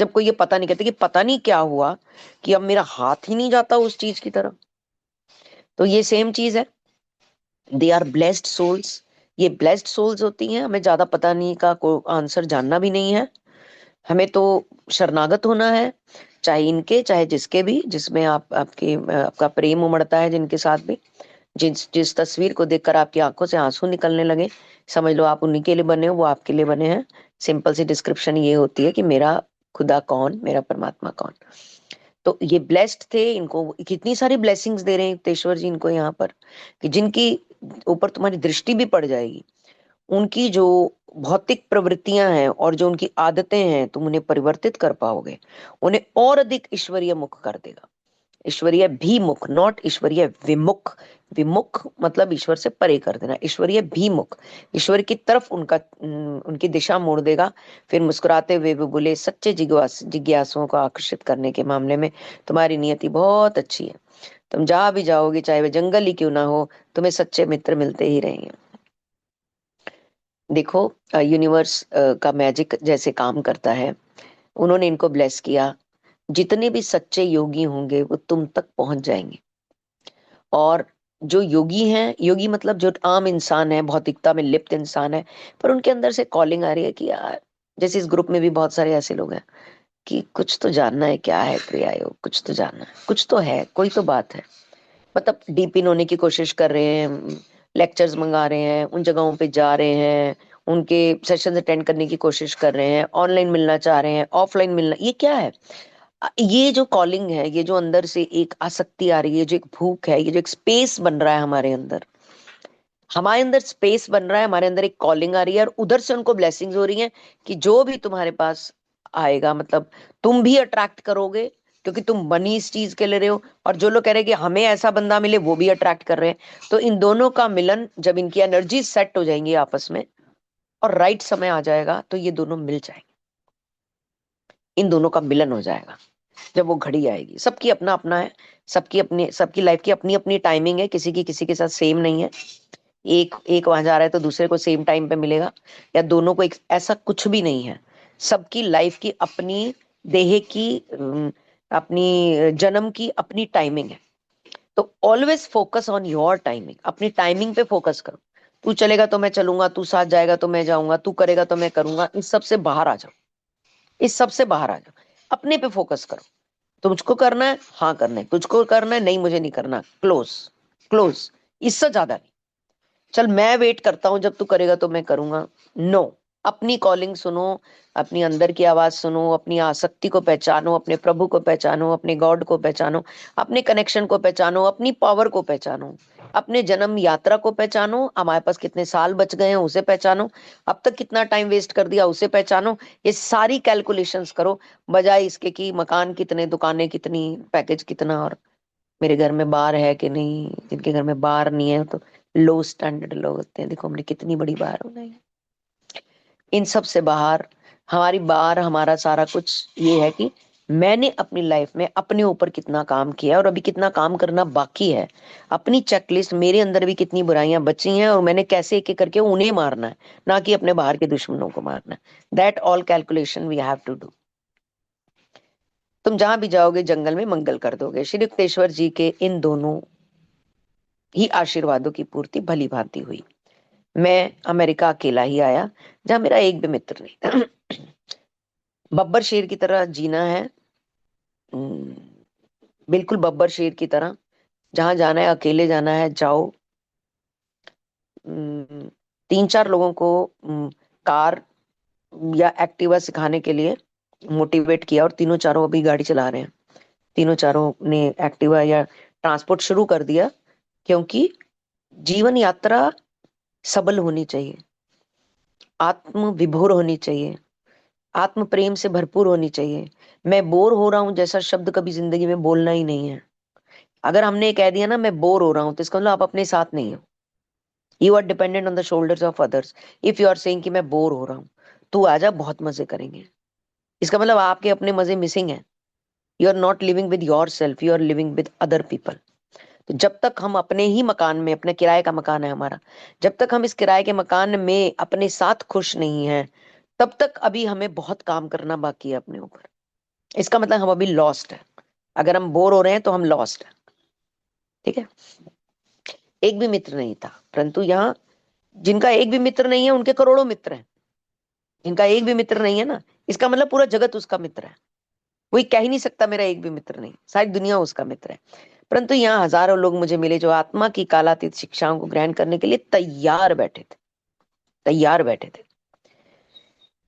जब कोई ये पता नहीं कहते कि पता नहीं क्या हुआ, कि अब मेरा हाथ ही नहीं जाता उस चीज की तरफ। तो ये सेम चीज है, दे आर ब्लेस्ड सोल्स। ये ब्लेस्ड सोल्स होती हैं। हमें ज्यादा पता नहीं का को आंसर जानना भी नहीं है। हमें तो शरणागत होना है, चाहे इनके चाहे जिसके भी, जिसमें आपका प्रेम उमड़ता है, जिनके साथ भी। जिस जिस तस्वीर को देखकर आपकी आंखों से आंसू निकलने लगे, समझ लो आप उन्हीं के लिए बने हो, वो आपके लिए बने हैं। सिंपल सी डिस्क्रिप्शन ये होती है कि मेरा खुदा कौन, मेरा परमात्मा कौन। तो ये ब्लेस्ड थे, इनको कितनी सारी ब्लेसिंग्स दे रहे हैं युक्तेश्वर जी इनको यहाँ पर, कि जिनकी ऊपर तुम्हारी दृष्टि भी पड़ जाएगी, उनकी जो भौतिक प्रवृत्तियां हैं और जो उनकी आदतें हैं, तुम उन्हें परिवर्तित कर पाओगे, उन्हें और अधिक ईश्वरीय मुख कर देगा। ईश्वरीय भी मुख, नॉट ईश्वरीय विमुख। विमुख मतलब ईश्वर से परे कर देना, ईश्वरीय भी मुख, ईश्वर की तरफ उनकी दिशा मोड़ देगा। फिर मुस्कुराते हुए वो बोले, सच्चे जिज्ञासुओं को आकर्षित करने के मामले में तुम्हारी नियति बहुत अच्छी है। तुम जहां भी जाओगे, चाहे वे जंगल ही क्यों ना हो, तुम्हें सच्चे मित्र मिलते ही रहेंगे। देखो यूनिवर्स का मैजिक जैसे काम करता है। उन्होंने इनको ब्लेस किया। जितने भी सच्चे योगी होंगे वो तुम तक पहुंच जाएंगे। और जो योगी हैं, योगी मतलब जो आम इंसान है, भौतिकता में लिप्त इंसान है, पर उनके अंदर से कॉलिंग आ रही है कि यार, जैसे इस ग्रुप में भी बहुत सारे ऐसे लोग हैं कि कुछ तो जानना है, क्या है क्रिया योग, कुछ तो जानना है, कुछ तो है, कोई तो बात है। मतलब डीप इन होने की कोशिश कर रहे हैं, लेक्चर्स मंगा रहे हैं, उन जगहों पे जा रहे हैं, उनके सेशंस अटेंड करने की कोशिश कर रहे हैं, ऑनलाइन मिलना चाह रहे हैं, ऑफलाइन मिलना, ये क्या है? ये जो कॉलिंग है, ये जो अंदर से एक आसक्ति आ रही है, जो एक भूख है, ये जो एक स्पेस बन रहा है हमारे अंदर स्पेस बन रहा है, हमारे अंदर एक कॉलिंग आ रही है, और उधर से उनको ब्लेसिंग्स हो रही हैं कि जो भी तुम्हारे पास आएगा, मतलब तुम भी अट्रैक्ट करोगे, क्योंकि तुम बनी इस चीज के ले रहे हो, और जो लोग कह रहे हैं कि हमें ऐसा बंदा मिले, वो भी अट्रैक्ट कर रहे हैं। तो इन दोनों का मिलन, जब इनकी एनर्जी सेट हो जाएंगी आपस में और राइट समय आ जाएगा, तो ये दोनों मिल जाएंगे, इन दोनों का मिलन हो जाएगा। जब वो घड़ी आएगी, सबकी अपना अपना है, सबकी लाइफ की अपनी अपनी टाइमिंग है, किसी की किसी के साथ सेम नहीं है। एक एक वहां जा रहा है तो दूसरे को सेम टाइम पे मिलेगा, या दोनों को एक, ऐसा कुछ भी नहीं है। सबकी लाइफ की अपनी, देह की, अपनी जन्म की अपनी टाइमिंग है। तो always focus on your timing, अपनी टाइमिंग पे फोकस करो। तू चलेगा तो मैं चलूंगा, तू साथ जाएगा तो मैं जाऊंगा, तू करेगा तो मैं करूंगा, इस सब से बाहर आ जाओ, इस सब से बाहर आ जाओ, अपने पे फोकस करो। तुझको करना है, हाँ करना है, तुझको करना है, नहीं मुझे नहीं करना, क्लोज, क्लोज, इससे ज्यादा नहीं। चल मैं वेट करता हूं जब तू करेगा तो मैं करूंगा, नो। अपनी कॉलिंग सुनो, अपनी अंदर की आवाज सुनो, अपनी आसक्ति को पहचानो, अपने प्रभु को पहचानो, अपने गॉड को पहचानो, अपने कनेक्शन को पहचानो, अपनी पावर को पहचानो, अपने जन्म यात्रा को पहचानो, हमारे पास कितने साल बच गए हैं उसे पहचानो, अब तक कितना टाइम वेस्ट कर दिया उसे पहचानो। ये सारी कैलकुलेशंस करो, बजाय इसके कि मकान कितने, दुकानें कितनी, पैकेज कितना, और मेरे घर में बार है कि नहीं। जिनके घर में बार नहीं है तो लो स्टैंडर्ड लोग होते हैं। देखो हमने कितनी बड़ी बार बनाई है। इन सब से बाहर हमारी बार, हमारा सारा कुछ ये है कि मैंने अपनी लाइफ में अपने ऊपर कितना काम किया और अभी कितना काम करना बाकी है। अपनी चेकलिस्ट, मेरे अंदर भी कितनी बुराइयां बची हैं और मैंने कैसे एक एक करके उन्हें मारना है, ना कि अपने बाहर के दुश्मनों को मारना है। That all calculation we have to do. तुम जहां भी जाओगे जंगल में मंगल कर दोगे। श्री युक्तेश्वर जी के इन दोनों ही आशीर्वादों की पूर्ति भली भांति हुई। मैं अमेरिका अकेला ही आया, जहां मेरा एक भी मित्र नहीं था। बब्बर शेर की तरह जीना है, हम्म, बिल्कुल बब्बर शेर की तरह। जहां जाना है अकेले जाना है, जाओ। हम्म, तीन चार लोगों को कार या एक्टिवा सिखाने के लिए मोटिवेट किया, और तीनों चारों अभी गाड़ी चला रहे हैं। तीनों चारों ने एक्टिवा या ट्रांसपोर्ट शुरू कर दिया, क्योंकि जीवन यात्रा सबल होनी चाहिए, आत्म विभोर होनी चाहिए, आत्म प्रेम से भरपूर होनी चाहिए। मैं बोर हो रहा हूं जैसा शब्द कभी जिंदगी में बोलना ही नहीं है। अगर हमने कह दिया ना मैं बोर हो रहा हूं, तो इसका मतलब आप अपने साथ नहीं हो। You are dependent on the shoulders of others. If you are saying कि मैं बोर हो रहा हूं, तू आजा, बहुत मजे करेंगे, इसका मतलब आपके अपने मजे मिसिंग है। You are not living with yourself, you are living with other people. तो जब तक हम अपने ही मकान में, अपने किराए का मकान है हमारा, जब तक हम इस किराए के मकान में अपने साथ खुश नहीं है, तब तक अभी हमें बहुत काम करना बाकी है अपने ऊपर। इसका मतलब हम अभी लॉस्ट है। अगर हम बोर हो रहे हैं तो हम लॉस्ट है। ठीक है। एक भी मित्र नहीं था, परंतु यहाँ जिनका एक भी मित्र नहीं है उनके करोड़ों मित्र हैं। जिनका एक भी मित्र नहीं है ना, इसका मतलब पूरा जगत उसका मित्र है। कोई कह ही नहीं सकता मेरा एक भी मित्र नहीं, सारी दुनिया उसका मित्र है। परंतु यहाँ हजारों लोग मुझे मिले जो आत्मा की कालातीत शिक्षाओं को ग्रहण करने के लिए तैयार बैठे थे, तैयार बैठे थे।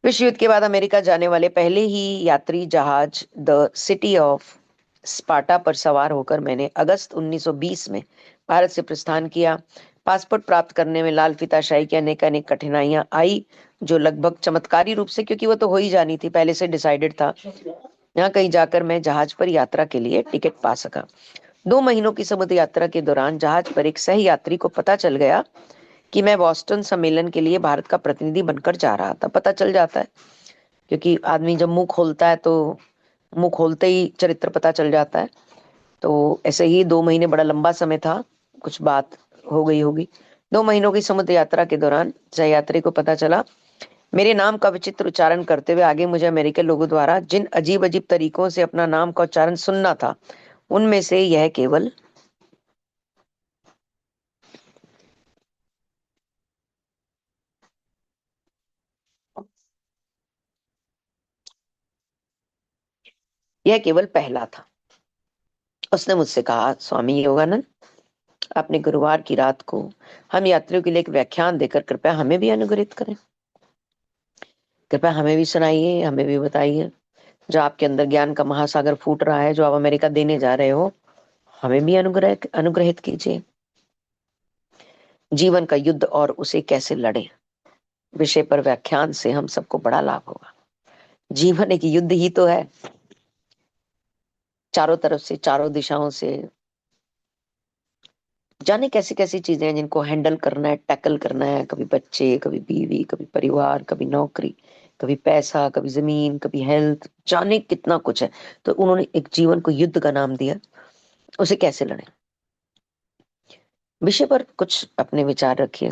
विश्व युद्ध के बाद अमेरिका जाने वाले पहले ही यात्री जहाज द सिटी ऑफ स्पार्टा पर सवार होकर मैंने अगस्त 1920 में भारत से प्रस्थान किया। पासपोर्ट प्राप्त करने में लाल फीताशाही की अनेक अनेक कठिनाइयां आई, जो लगभग चमत्कारी रूप से, क्योंकि वो तो हो ही जानी थी, पहले से डिसाइडेड था। यहाँ कहीं जाकर मैं जहाज पर यात्रा के लिए टिकट पा सका। 2 महीनों की समुद्र यात्रा के दौरान जहाज पर एक सह यात्री को पता चल गया कि मैं बोस्टन सम्मेलन के लिए भारत का प्रतिनिधि बनकर जा रहा था। पता चल जाता है, क्योंकि आदमी जब मुंह खोलता है तो मुंह खोलते ही चरित्र पता चल जाता है। तो ऐसे ही 2 महीने बड़ा लंबा समय था, कुछ बात हो गई होगी। 2 महीनों की समुद्र यात्रा के दौरान सह यात्री को पता चला, मेरे नाम का विचित्र उच्चारण करते हुए आगे मुझे अमेरिकन लोगों द्वारा जिन अजीब अजीब तरीकों से अपना नाम का उच्चारण सुनना था, उनमें से यह केवल पहला था। उसने मुझसे कहा, स्वामी योगानंद, अपने गुरुवार की रात को हम यात्रियों के लिए एक व्याख्यान देकर कृपया हमें भी अनुग्रहित करें। कृपया हमें भी सुनाइए, हमें भी बताइए। जो आपके अंदर ज्ञान का महासागर फूट रहा है, जो आप अमेरिका देने जा रहे हो, हमें भी अनुग्रहित कीजिए। जीवन का युद्ध और उसे कैसे लड़ें विषय पर व्याख्यान से हम सबको बड़ा लाभ होगा। जीवन एक युद्ध ही तो है, चारों तरफ से, चारों दिशाओं से। जाने कैसी कैसी चीजें हैं जिनको हैंडल करना है, टैकल करना है। कभी बच्चे, कभी बीवी, कभी परिवार, कभी नौकरी, कभी पैसा, कभी जमीन, कभी हेल्थ, जाने कितना कुछ है। तो उन्होंने एक जीवन को युद्ध का नाम दिया, उसे कैसे लड़ें विषय पर कुछ अपने विचार रखिए।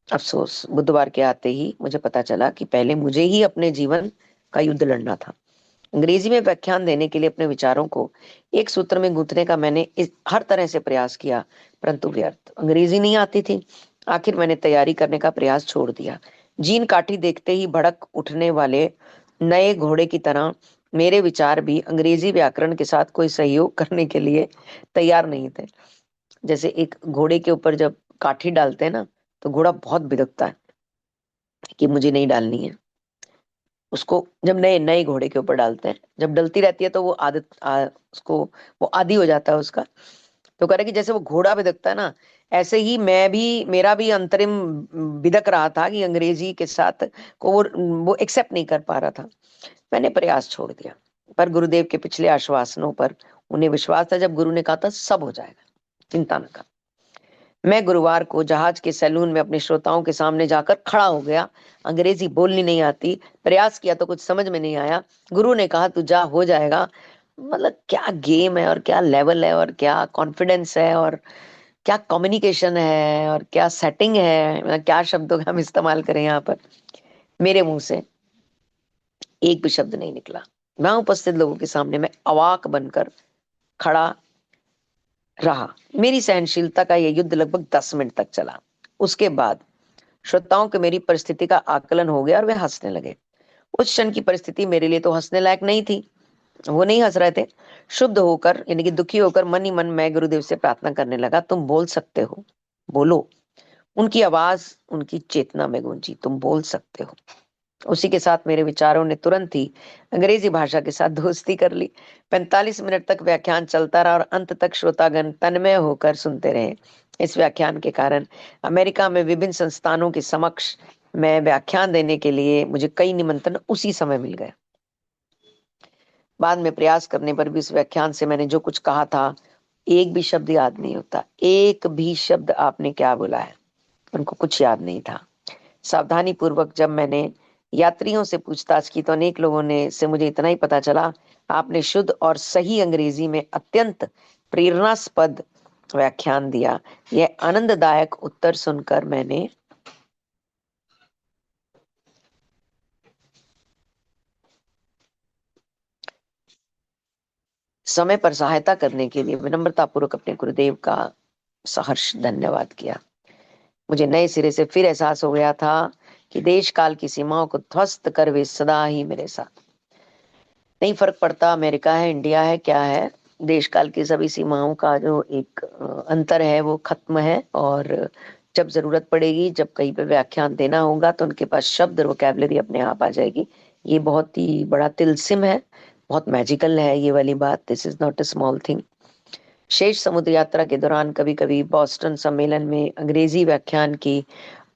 अफसोस बुधवार के आते ही मुझे पता चला कि पहले मुझे ही अपने जीवन का युद्ध लड़ना था। अंग्रेजी में व्याख्यान देने के लिए अपने विचारों को एक सूत्र में गूंथने का मैंने हर तरह से प्रयास किया, परंतु व्यर्थ। अंग्रेजी नहीं आती थी। आखिर मैंने तैयारी करने का प्रयास छोड़ दिया। जीन काठी देखते ही भड़क उठने वाले नए घोड़े की तरह मेरे विचार भी अंग्रेजी व्याकरण के साथ कोई सहयोग करने के लिए तैयार नहीं थे। जैसे एक घोड़े के ऊपर जब काठी डालते हैं ना, तो घोड़ा बहुत बिदकता है कि मुझे नहीं डालनी है। उसको जब नए नए घोड़े के ऊपर डालते हैं, जब डलती रहती है तो वो उसको वो आदी हो जाता है उसका। तो कह रहे कि जैसे वो घोड़ा बिदकता है ना, ऐसे ही मैं भी, मेरा भी अंतरिम बिदक रहा था कि अंग्रेजी के साथ को वो एक्सेप्ट नहीं कर पा रहा था। मैंने प्रयास छोड़ दिया, पर गुरुदेव के पिछले आश्वासनों पर उन्हें विश्वास था। जब गुरु ने कहा था सब हो जाएगा, चिंता न कर। मैं गुरुवार को जहाज के सैलून में अपने श्रोताओं के सामने जाकर खड़ा हो गया। अंग्रेजी बोलनी नहीं आती, प्रयास किया तो कुछ समझ में नहीं आया। गुरु ने कहा तू जा, हो जाएगा। मतलब क्या गेम है, और क्या लेवल है, और क्या कॉन्फिडेंस है, और क्या कम्युनिकेशन है, और क्या सेटिंग है। मतलब क्या शब्दों का हम इस्तेमाल करें यहाँ पर। मेरे मुंह से एक भी शब्द नहीं निकला। वहां उपस्थित लोगों के सामने मैं अवाक बनकर खड़ा रहा। मेरी सहनशीलता का यह युद्ध लगभग 10 मिनट तक चला। उसके बाद श्रोताओं को मेरी परिस्थिति का आकलन हो गया और वे हंसने लगे। उस क्षण की परिस्थिति मेरे लिए तो हंसने लायक नहीं थी। वो नहीं हंस रहे थे। शुद्ध होकर, यानी कि दुखी होकर मन ही मन मैं गुरुदेव से प्रार्थना करने लगा, तुम बोल सकते हो, बोलो। उनकी आवाज उनकी चेतना में गूंजी, तुम बोल सकते हो। उसी के साथ मेरे विचारों ने तुरंत ही अंग्रेजी भाषा के साथ दोस्ती कर ली। 45 मिनट तक व्याख्यान चलता रहा और अंत तक श्रोतागण तन्मय होकर सुनते रहे। इस व्याख्यान के कारण अमेरिका में विभिन्न संस्थानों के समक्ष मैं व्याख्यान देने के लिए मुझे कई निमंत्रण उसी समय मिल गए। बाद में प्रयास करने पर भी इस व्याख्यान से मैंने जो कुछ कहा था, एक भी शब्द याद नहीं होता। एक भी शब्द आपने क्या बोला है, उनको कुछ याद नहीं था। सावधानी पूर्वक जब मैंने यात्रियों से पूछताछ की तो अनेक लोगों ने से मुझे इतना ही पता चला, आपने शुद्ध और सही अंग्रेजी में अत्यंत प्रेरणास्पद व्याख्यान दिया। यह आनंददायक उत्तर सुनकर मैंने समय पर सहायता करने के लिए विनम्रता पूर्वक अपने गुरुदेव का सहर्ष धन्यवाद किया। मुझे नए सिरे से फिर एहसास हो गया था कि देश काल की सीमाओं को ध्वस्त कर वे सदा ही मेरे साथ। नहीं फर्क पड़ता अमेरिका है, इंडिया है, क्या है। देश काल की सभी सीमाओं का जो एक अंतर है वो खत्म है। और जब जरूरत पड़ेगी, जब कहीं पे व्याख्यान देना होगा, तो उनके पास शब्द और वोकैबुलरी अपने आप आ जाएगी। ये बहुत ही बड़ा तिलस्म है, बहुत मैजिकल है ये वाली बात। This is not a small thing. शेष समुद्र यात्रा के दौरान कभी कभी बॉस्टन सम्मेलन में अंग्रेजी व्याख्यान की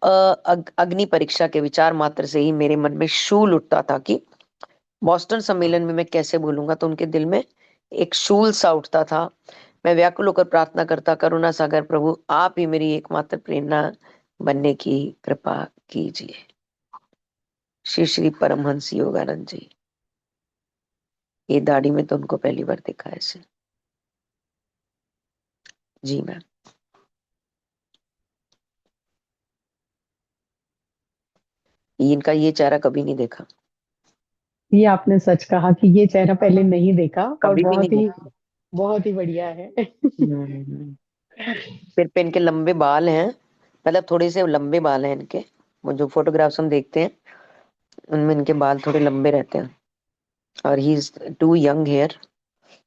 अग्नि परीक्षा के विचार मात्र से ही मेरे मन में शूल उठता था कि बॉस्टन सम्मेलन में मैं कैसे बोलूंगा। तो उनके दिल में एक शूल सा उठता था। मैं व्याकुल होकर प्रार्थना करता, करुणा सागर प्रभु, आप ही मेरी एकमात्र प्रेरणा बनने की कृपा कीजिए। श्री श्री परमहंस योगानंद जी। ये दाढ़ी में तो उनको पहली बार देखा है ऐसे। जी मैम। इनका ये चेहरा कभी नहीं देखा, ये आपने सच कहा कि ये चेहरा पहले नहीं देखा और कभी भी नहीं देखा। बहुत ही बढ़िया है। हम्म। सिर पे इनके लंबे बाल हैं, मतलब थोड़े से लंबे बाल हैं इनके। वो जो फोटोग्राफ्स हम देखते हैं उनमें इनके बाल थोड़े लंबे रहते हैं। और he is too young here.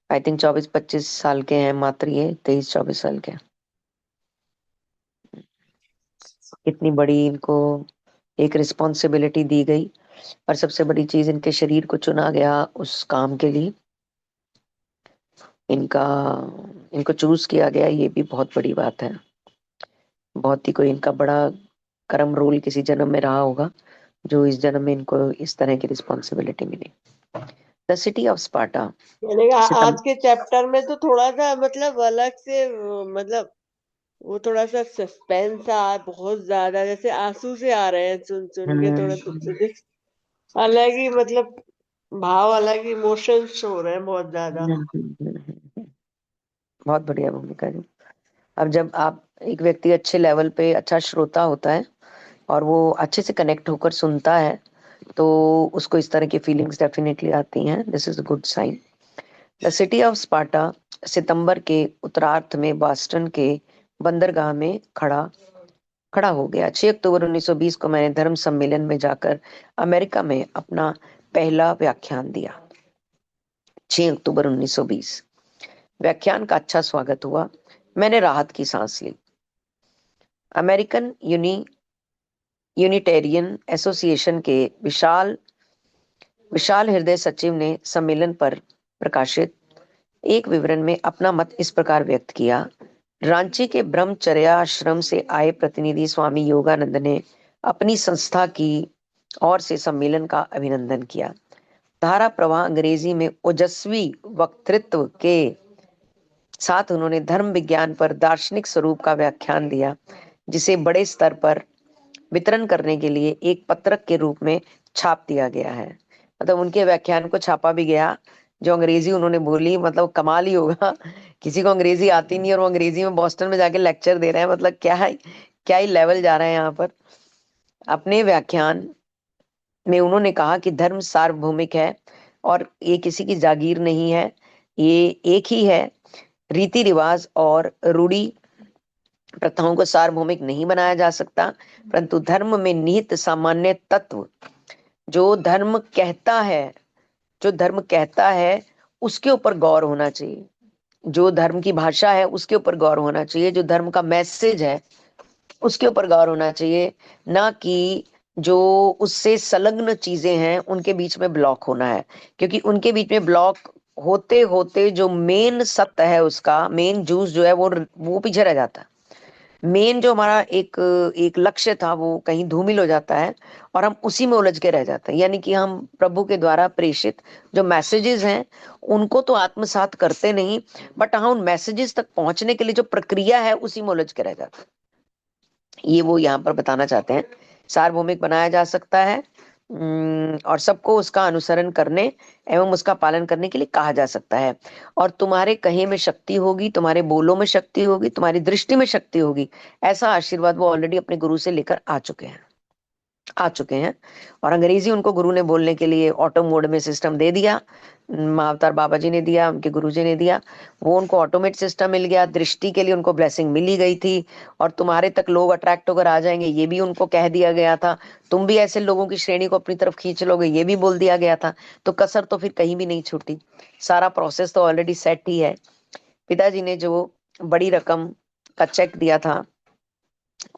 I think 24-25 साल के हैं मात्र, ये 23-24 साल के हैं। इतनी बड़ी इनको एक रिस्पॉन्सिबिलिटी दी गई। और सबसे बड़ी चीज, इनके शरीर को चुना गया उस काम के लिए, इनका इनको चूज किया गया, ये भी बहुत बड़ी बात है। बहुत ही कोई इनका बड़ा कर्म रोल किसी जन्म में रहा होगा, जो इस जन्म में इनको इस तरह की रिस्पॉन्सिबिलिटी मिली। The city of Sparta. मैंने कहा सितम आज के चैप्टर में तो थोड़ा सा मतलब अलग से मतलब वो थोड़ा सा सस्पेंस आ बहुत ज्यादा, जैसे आंसू से आ रहे हैं सुन सुन के, थोड़ा तुमसे अलग ही मतलब भाव, अलग इमोशंस हो रहे हैं बहुत ज्यादा। बहुत बढ़िया भूमिका जी। अब जब आप एक व्यक्ति अच्छे लेवल पे अच्छा श्रोता होता है और वो अच्छे से कनेक्ट होकर सुनता है, तो उसको इस तरह की फीलिंग्स डेफिनेटली आती हैं। This is a good sign. The city of Sparta सितंबर के उत्तरार्ध में बॉस्टन के बंदरगाह में खड़ा खड़ा हो गया। 6 अक्टूबर 1920 को मैंने धर्म सम्मेलन में जाकर अमेरिका में अपना पहला व्याख्यान दिया। 6 अक्टूबर 1920। व्याख्यान का अच्छा स्वागत हुआ। मैंने राहत की सांस ली। अमेरिकन यूनिटेरियन एसोसिएशन के विशाल विशाल हृदय सचिव ने सम्मेलन पर प्रकाशित एक विवरण में अपना मत इस प्रकार व्यक्त किया। रांची के ब्रह्मचर्याश्रम से आए प्रतिनिधि स्वामी योगानंद ने अपनी संस्था की ओर से सम्मेलन का अभिनंदन किया। धारा प्रवाह अंग्रेजी में ओजस्वी वक्तृत्व के साथ उन्होंने धर्म विज्ञान पर दार्शनिक स्वरूप का व्याख्यान दिया, जिसे बड़े स्तर पर वितरण करने के लिए एक पत्रक के रूप में छाप दिया गया है। मतलब उनके व्याख्यान को छापा भी गया। जो अंग्रेजी उन्होंने बोली, मतलब कमाल ही होगा, किसी को अंग्रेजी आती नहीं और वो अंग्रेजी में बॉस्टन में जाके लेक्चर दे रहे हैं। मतलब क्या ही लेवल जा रहे हैं यहाँ पर। अपने व्याख्यान में उन्होंने कहा कि धर्म सार्वभौमिक है और ये किसी की जागीर नहीं है, ये एक ही है। रीति रिवाज और रूढ़ी प्रथाओं को सार्वभौमिक नहीं बनाया जा सकता, परंतु धर्म में निहित सामान्य तत्व जो धर्म कहता है जो धर्म कहता है उसके ऊपर गौर होना चाहिए। जो धर्म की भाषा है उसके ऊपर गौर होना चाहिए। जो धर्म का मैसेज है उसके ऊपर गौर होना चाहिए, ना कि जो उससे संलग्न चीजें हैं उनके बीच में ब्लॉक होना है। क्योंकि उनके बीच में ब्लॉक होते होते जो मेन सत्य है, उसका मेन जूस जो है वो पीछे रह जाता है। मेन जो हमारा एक एक लक्ष्य था वो कहीं धूमिल हो जाता है और हम उसी में उलझ के रह जाते हैं। यानी कि हम प्रभु के द्वारा प्रेषित जो मैसेजेस हैं उनको तो आत्मसात करते नहीं, बट हाँ उन मैसेजेस तक पहुंचने के लिए जो प्रक्रिया है उसी में उलझ के रह जाते हैं। ये वो यहाँ पर बताना चाहते हैं। सार्वभौमिक बनाया जा सकता है और सबको उसका अनुसरण करने एवं उसका पालन करने के लिए कहा जा सकता है। और तुम्हारे कहे में शक्ति होगी, तुम्हारे बोलों में शक्ति होगी, तुम्हारी दृष्टि में शक्ति होगी, ऐसा आशीर्वाद वो ऑलरेडी अपने गुरु से लेकर आ चुके हैं। और अंग्रेजी उनको गुरु ने बोलने के लिए ऑटो मोड में सिस्टम दे दिया। महाअवतार बाबा जी ने दिया, उनके गुरु जी ने दिया। वो उनको ऑटोमेट सिस्टम मिल गया। दृष्टि के लिए उनको ब्लेसिंग मिली गई थी और तुम्हारे तक लोग अट्रैक्ट होकर आ जाएंगे, ये भी उनको कह दिया गया था। तुम भी ऐसे लोगों की श्रेणी को अपनी तरफ खींच लोगे, ये भी बोल दिया गया था। तो कसर तो फिर कहीं भी नहीं छूटी। सारा प्रोसेस तो ऑलरेडी सेट ही है। पिताजी ने जो बड़ी रकम का चेक दिया था,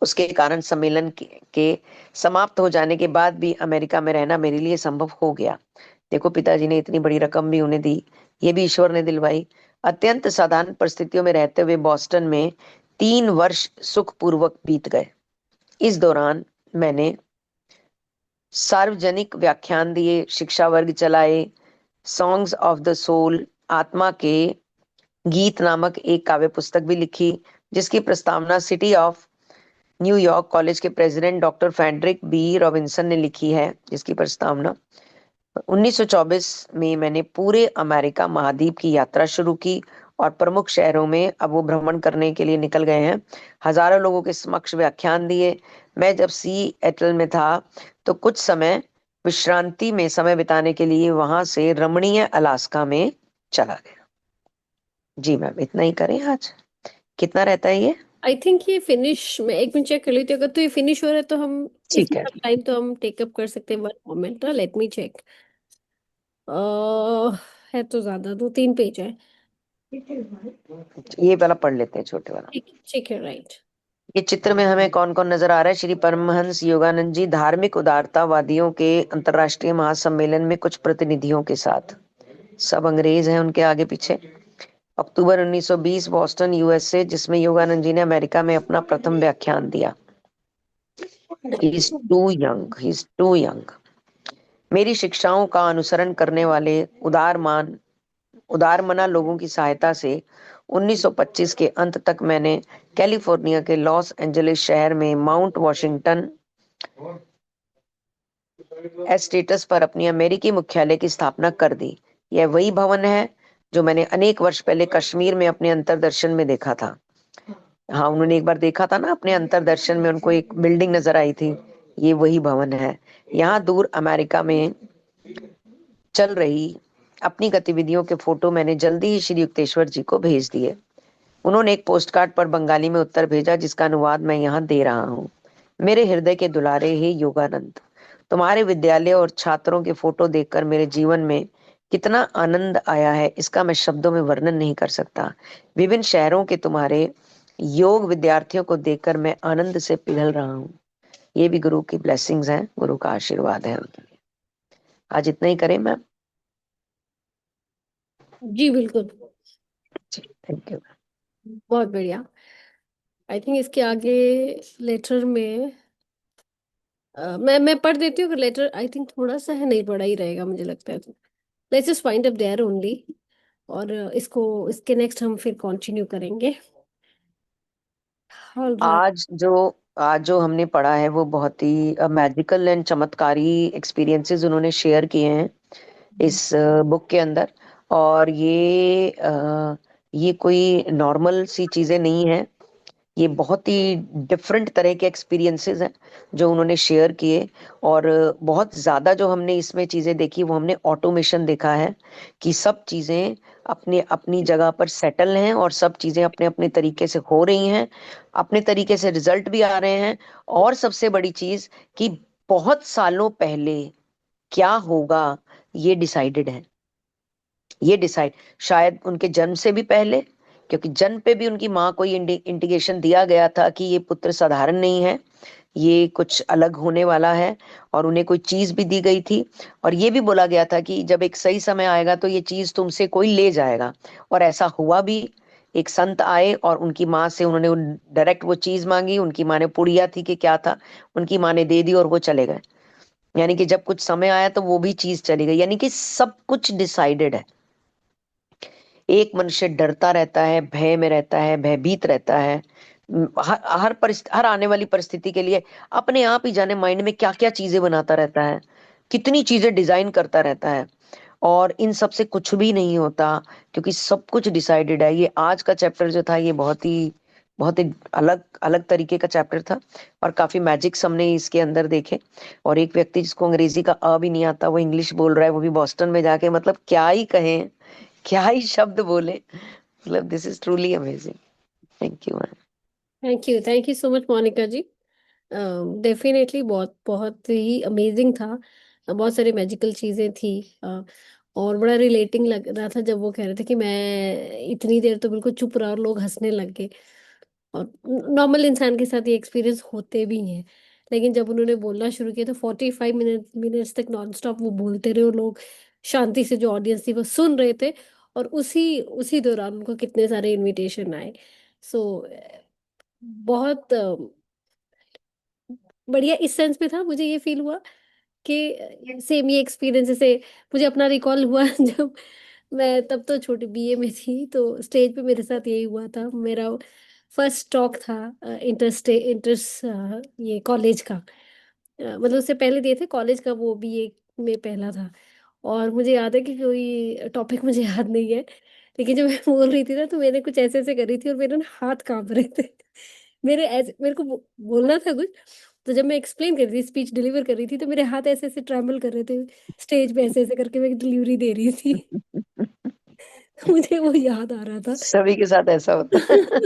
उसके कारण सम्मेलन के समाप्त हो जाने के बाद भी अमेरिका में रहना मेरे लिए संभव हो गया। देखो, पिताजी ने इतनी बड़ी रकम भी उन्हें दी, ये भी ईश्वर ने दिलवाई। अत्यंत साधारण परिस्थितियों में रहते हुए बॉस्टन में 3 वर्ष सुखपूर्वक बीत गए। इस दौरान मैंने सार्वजनिक व्याख्यान दिए, शिक्षा वर्ग चलाए, सॉन्ग्स ऑफ द सोल, आत्मा के गीत नामक एक काव्य पुस्तक भी लिखी, जिसकी प्रस्तावना सिटी ऑफ न्यूयॉर्क कॉलेज के president doctor Frederick B Robinson ने लिखी है। जिसकी प्रस्तावना 1924 में मैंने पूरे अमेरिका महाद्वीप की यात्रा शुरू की और प्रमुख शहरों में अब वो भ्रमण करने के लिए निकल गए हैं। हजारों लोगों के समक्ष व्याख्यान दिए। मैं जब एटल में था तो कुछ समय विश्रांति में समय बिताने के लिए वहां से रमणीय अलास्का में चला गया। जी मैम, इतना ही करें आज? कितना रहता है ये? आई थिंक ये फिनिश, मैं एक मिनट चेक कर लेती हूँ। अगर तो ये फिनिश हो रहा है तो हम ठीक है। टाइम तो हम टेकअप कर सकते हैं। 1 मोमेंट, लेट मी चेक। है तो ज्यादा, 2-3 पेज है। ये वाला पढ़ लेते हैं, छोटे वाला। ठीक ठीक है, राइट। ये चित्र में हमें कौन कौन नजर आ रहा है? श्री परमहंस योगानंद जी धार्मिक उदारतावादियों के अंतरराष्ट्रीय महासम्मेलन में कुछ प्रतिनिधियों के साथ। सब अंग्रेज हैं उनके आगे पीछे। अक्टूबर 1920 बॉस्टन यूएसए, जिसमें योगानंद जी ने अमेरिका में अपना प्रथम व्याख्यान दिया। He is too young, he is too young. मेरी शिक्षाओं का अनुसरण करने वाले उदारमना लोगों की सहायता से 1925 के अंत तक मैंने कैलिफोर्निया के लॉस एंजलिस शहर में माउंट वॉशिंगटन एस्टेटस पर अपनी अमेरिकी मुख्यालय की स्थापना कर दी। यह वही भवन है जो मैंने अनेक वर्ष पहले कश्मीर में अपने अंतरदर्शन में देखा था। हाँ, उन्होंने एक बार देखा था ना अपने अंतरदर्शन में, उनको एक बिल्डिंग नजर आई थी। ये वही भवन है। यहाँ दूर अमेरिका में चल रही अपनी गतिविधियों के फोटो मैंने जल्दी ही श्री युक्तेश्वर जी को भेज दिए। उन्होंने एक पोस्टकार्ड पर बंगाली में उत्तर भेजा, जिसका अनुवाद मैं यहाँ दे रहा हूँ। मेरे हृदय के दुलारे, हे योगानंद, तुम्हारे विद्यालय और छात्रों के फोटो देखकर मेरे जीवन में कितना आनंद आया है, इसका मैं शब्दों में वर्णन नहीं कर सकता। विभिन्न शहरों के तुम्हारे योग विद्यार्थियों को देखकर मैं आनंद से पिघल रहा हूँ। ये भी गुरु की ब्लेसिंग्स हैं, गुरु का आशीर्वाद है उनके लिए। आज इतना ही करें मैम? जी बिल्कुल, थैंक यू। बहुत बढ़िया। आई थिंक इसके आगे लेटर में मैं पढ़ देती हूँ। लेटर आई थिंक थोड़ा सा है, नहीं पढ़ा ही रहेगा मुझे लगता है। तो let's just find up there only, और इसको इसके नेक्स्ट हम फिर कंटिन्यू करेंगे। All right. आज जो हमने पढ़ा है वो बहुत ही मैजिकल एंड चमत्कारी एक्सपीरियंसेस उन्होंने शेयर किए हैं इस बुक के अंदर। और ये कोई नॉर्मल सी चीजें नहीं है, ये बहुत ही डिफरेंट तरह के एक्सपीरियंसेस हैं जो उन्होंने शेयर किए। और बहुत ज़्यादा जो हमने इसमें चीज़ें देखी वो हमने ऑटोमेशन देखा है कि सब चीज़ें अपने अपनी जगह पर सेटल हैं और सब चीज़ें अपने अपने तरीके से हो रही हैं, अपने तरीके से रिजल्ट भी आ रहे हैं। और सबसे बड़ी चीज़ कि बहुत सालों पहले क्या होगा ये डिसाइडेड है। ये डिसाइड शायद उनके जन्म से भी पहले, क्योंकि जन्म पे भी उनकी माँ को ये इंडिकेशन दिया गया था कि ये पुत्र साधारण नहीं है, ये कुछ अलग होने वाला है। और उन्हें कोई चीज भी दी गई थी और ये भी बोला गया था कि जब एक सही समय आएगा तो ये चीज तुमसे कोई ले जाएगा। और ऐसा हुआ भी। एक संत आए और उनकी माँ से उन्होंने डायरेक्ट वो चीज मांगी। उनकी माँ ने पुड़िया थी कि क्या था, उनकी माँ ने दे दी और वो चले गए। यानी कि जब कुछ समय आया तो वो भी चीज चली गई। यानी कि सब कुछ डिसाइडेड है। एक मनुष्य डरता रहता है, भय में रहता है, भयभीत रहता है। हर आने वाली परिस्थिति के लिए अपने आप ही जाने माइंड में क्या क्या चीजें बनाता रहता है, कितनी चीजें डिजाइन करता रहता है। और इन सब से कुछ भी नहीं होता, क्योंकि सब कुछ डिसाइडेड है। ये आज का चैप्टर जो था ये बहुत ही अलग अलग तरीके का चैप्टर था और काफी मैजिक्स हमने इसके अंदर देखे। और एक व्यक्ति जिसको अंग्रेजी का अ भी नहीं आता वो इंग्लिश बोल रहा है, वो भी बॉस्टन में जाके, मतलब क्या ही कहें, क्या ही शब्द बोले। मतलब this is truly amazing. Thank you ma'am. Thank you so much Monica ji. Definitely बहुत बहुत ही अमेजिंग था। बहुत सारी मैजिकल चीज़ें थी। और बड़ा रिलेटिंग लग रहा था जब वो कह रहे थे कि मैं इतनी देर तो बिल्कुल चुप रहा और लोग हंसने लग गए। और नॉर्मल इंसान के साथ ये एक्सपीरियंस होते भी हैं, लेकिन जब उन्होंने बोलना शुरू किया तो 45 मिनट्स तक नॉन स्टॉप वो बोलते रहे और लोग शांति से, जो ऑडियंस थी वो सुन रहे थे। और उसी उसी दौरान उनको कितने सारे इनविटेशन आए। सो बहुत बढ़िया इस सेंस में था। मुझे ये फील हुआ कि सेम ये एक्सपीरियंस जैसे मुझे अपना रिकॉल हुआ जब मैं तब तो छोटी बीए में थी, तो स्टेज पे मेरे साथ यही हुआ था। मेरा फर्स्ट टॉक था इंटरेस्ट ये कॉलेज का। मतलब उससे पहले दिए थे कॉलेज का, वो बीए में पहला था। और मुझे याद है कि कोई टॉपिक मुझे याद नहीं है, लेकिन जब मैं बोल रही थी ना तो मैंने कुछ ऐसे ऐसे करी थी और मेरे ना हाथ कांप रहे थे। मेरे को बोलना था कुछ। तो जब मैं एक्सप्लेन कर रही थी, स्पीच डिलीवर कर रही थी, तो मेरे हाथ ऐसे ऐसे ट्रैवल कर रहे थे स्टेज पे, ऐसे ऐसे करके मैं डिलीवरी दे रही थी। मुझे वो याद आ रहा था। सभी के साथ ऐसा होता है।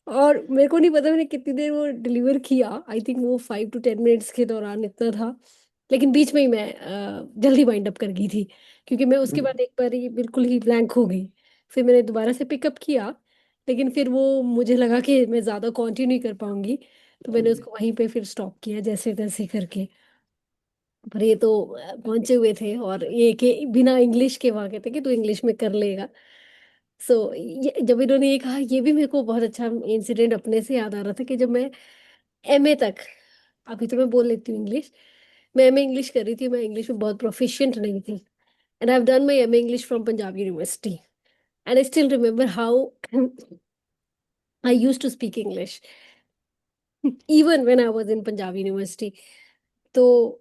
और मेरे को नहीं पता मैंने कितनी देर वो डिलीवर किया। आई थिंक वो 5 to 10 मिनट्स के दौरान इतना था। लेकिन बीच में ही मैं जल्दी वाइंड अप कर गई थी, क्योंकि मैं उसके बाद एक बार ही बिल्कुल ही ब्लैंक हो गई। फिर मैंने दोबारा से पिकअप किया, लेकिन फिर वो मुझे लगा कि मैं ज़्यादा कंटिन्यू नहीं कर पाऊंगी, तो मैंने उसको वहीं पे फिर स्टॉप किया जैसे तैसे करके। पर ये तो पहुंचे हुए थे, और ये कि बिना इंग्लिश के वहाँ कहते कि तू इंग्लिश में कर लेगा। सो ये जब इन्होंने ये कहा, ये भी मेरे को बहुत अच्छा इंसिडेंट अपने से याद आ रहा था कि जब मैं एमए तक, अभी तो मैं बोल लेती हूँ इंग्लिश, मैं एमए इंग्लिश कर रही थी, मैं इंग्लिश में बहुत प्रोफिशिएंट नहीं थी। And I have done my MA English from Punjab university, and I still remember how I used to speak English even when I was in Punjab university. तो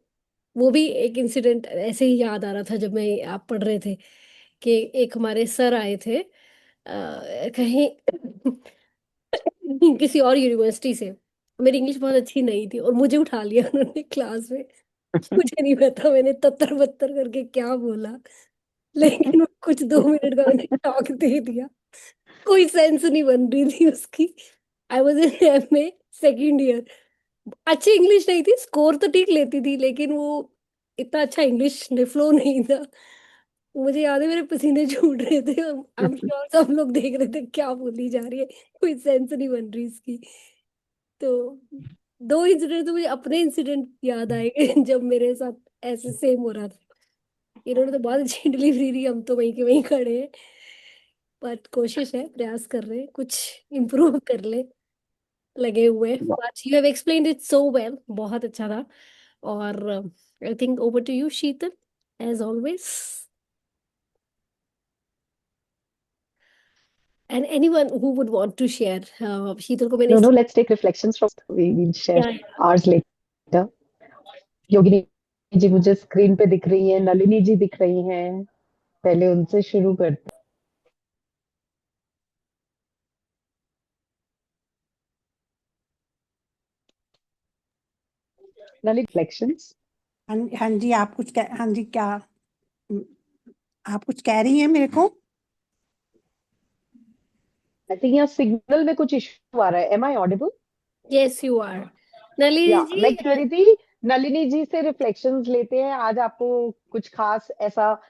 वो भी एक इंसिडेंट ऐसे ही याद आ रहा था जब मैं आप पढ़ रहे थे कि एक हमारे सर आए थे कहीं किसी और यूनिवर्सिटी से। मेरी इंग्लिश बहुत अच्छी नहीं थी और मुझे उठा लिया उन्होंने क्लास में। मुझे नहीं पता मैंने तत्तर बत्तर करके क्या बोला, लेकिन वो कुछ 2 मिनट का मैंने टॉक दे दिया, कोई सेंस नहीं बन रही थी उसकी। I was in MA second year. अच्छी इंग्लिश नहीं थी, स्कोर तो ठीक लेती थी, लेकिन वो इतना अच्छा इंग्लिश फ्लो नहीं था। मुझे याद है मेरे पसीने छूट रहे थे, आई एम श्योर सब लोग देख रहे थे क्या बोली जा रही है, कोई सेंस नहीं बन रही इसकी। तो दो इंसिडेंट तो मुझे अपने इंसिडेंट याद आए जब मेरे साथ ऐसे सेम हो रहा था। इन्होंने तो बहुत अच्छी डिलीवरी दी, हम तो वहीं के वहीं खड़े हैं। बट कोशिश है, प्रयास कर रहे हैं कुछ इम्प्रूव कर ले, लगे हुए। But you have explained it so well, बहुत अच्छा था। और I think over to you Sheetal, as always. And anyone who would want to share, Sheetal को मैंने No, no, let's take reflections from, we'll share या ours later. योगिनी जी मुझे screen पे दिख रही हैं, नलिनी जी दिख रही हैं, पहले उनसे शुरू करते हैं। नलिनी, reflections? हाँ हाँ जी, आप कुछ हाँ जी, क्या आप कुछ कह रही हैं मेरे को? I think यहाँ सिग्नल में कुछ इशू आ रहा है। Am I audible? Yes you are Nalini या जी। मैं कह रही थी नलिनी जी से रिफ्लेक्शंस लेते हैं। आज आपको कुछ खास ऐसा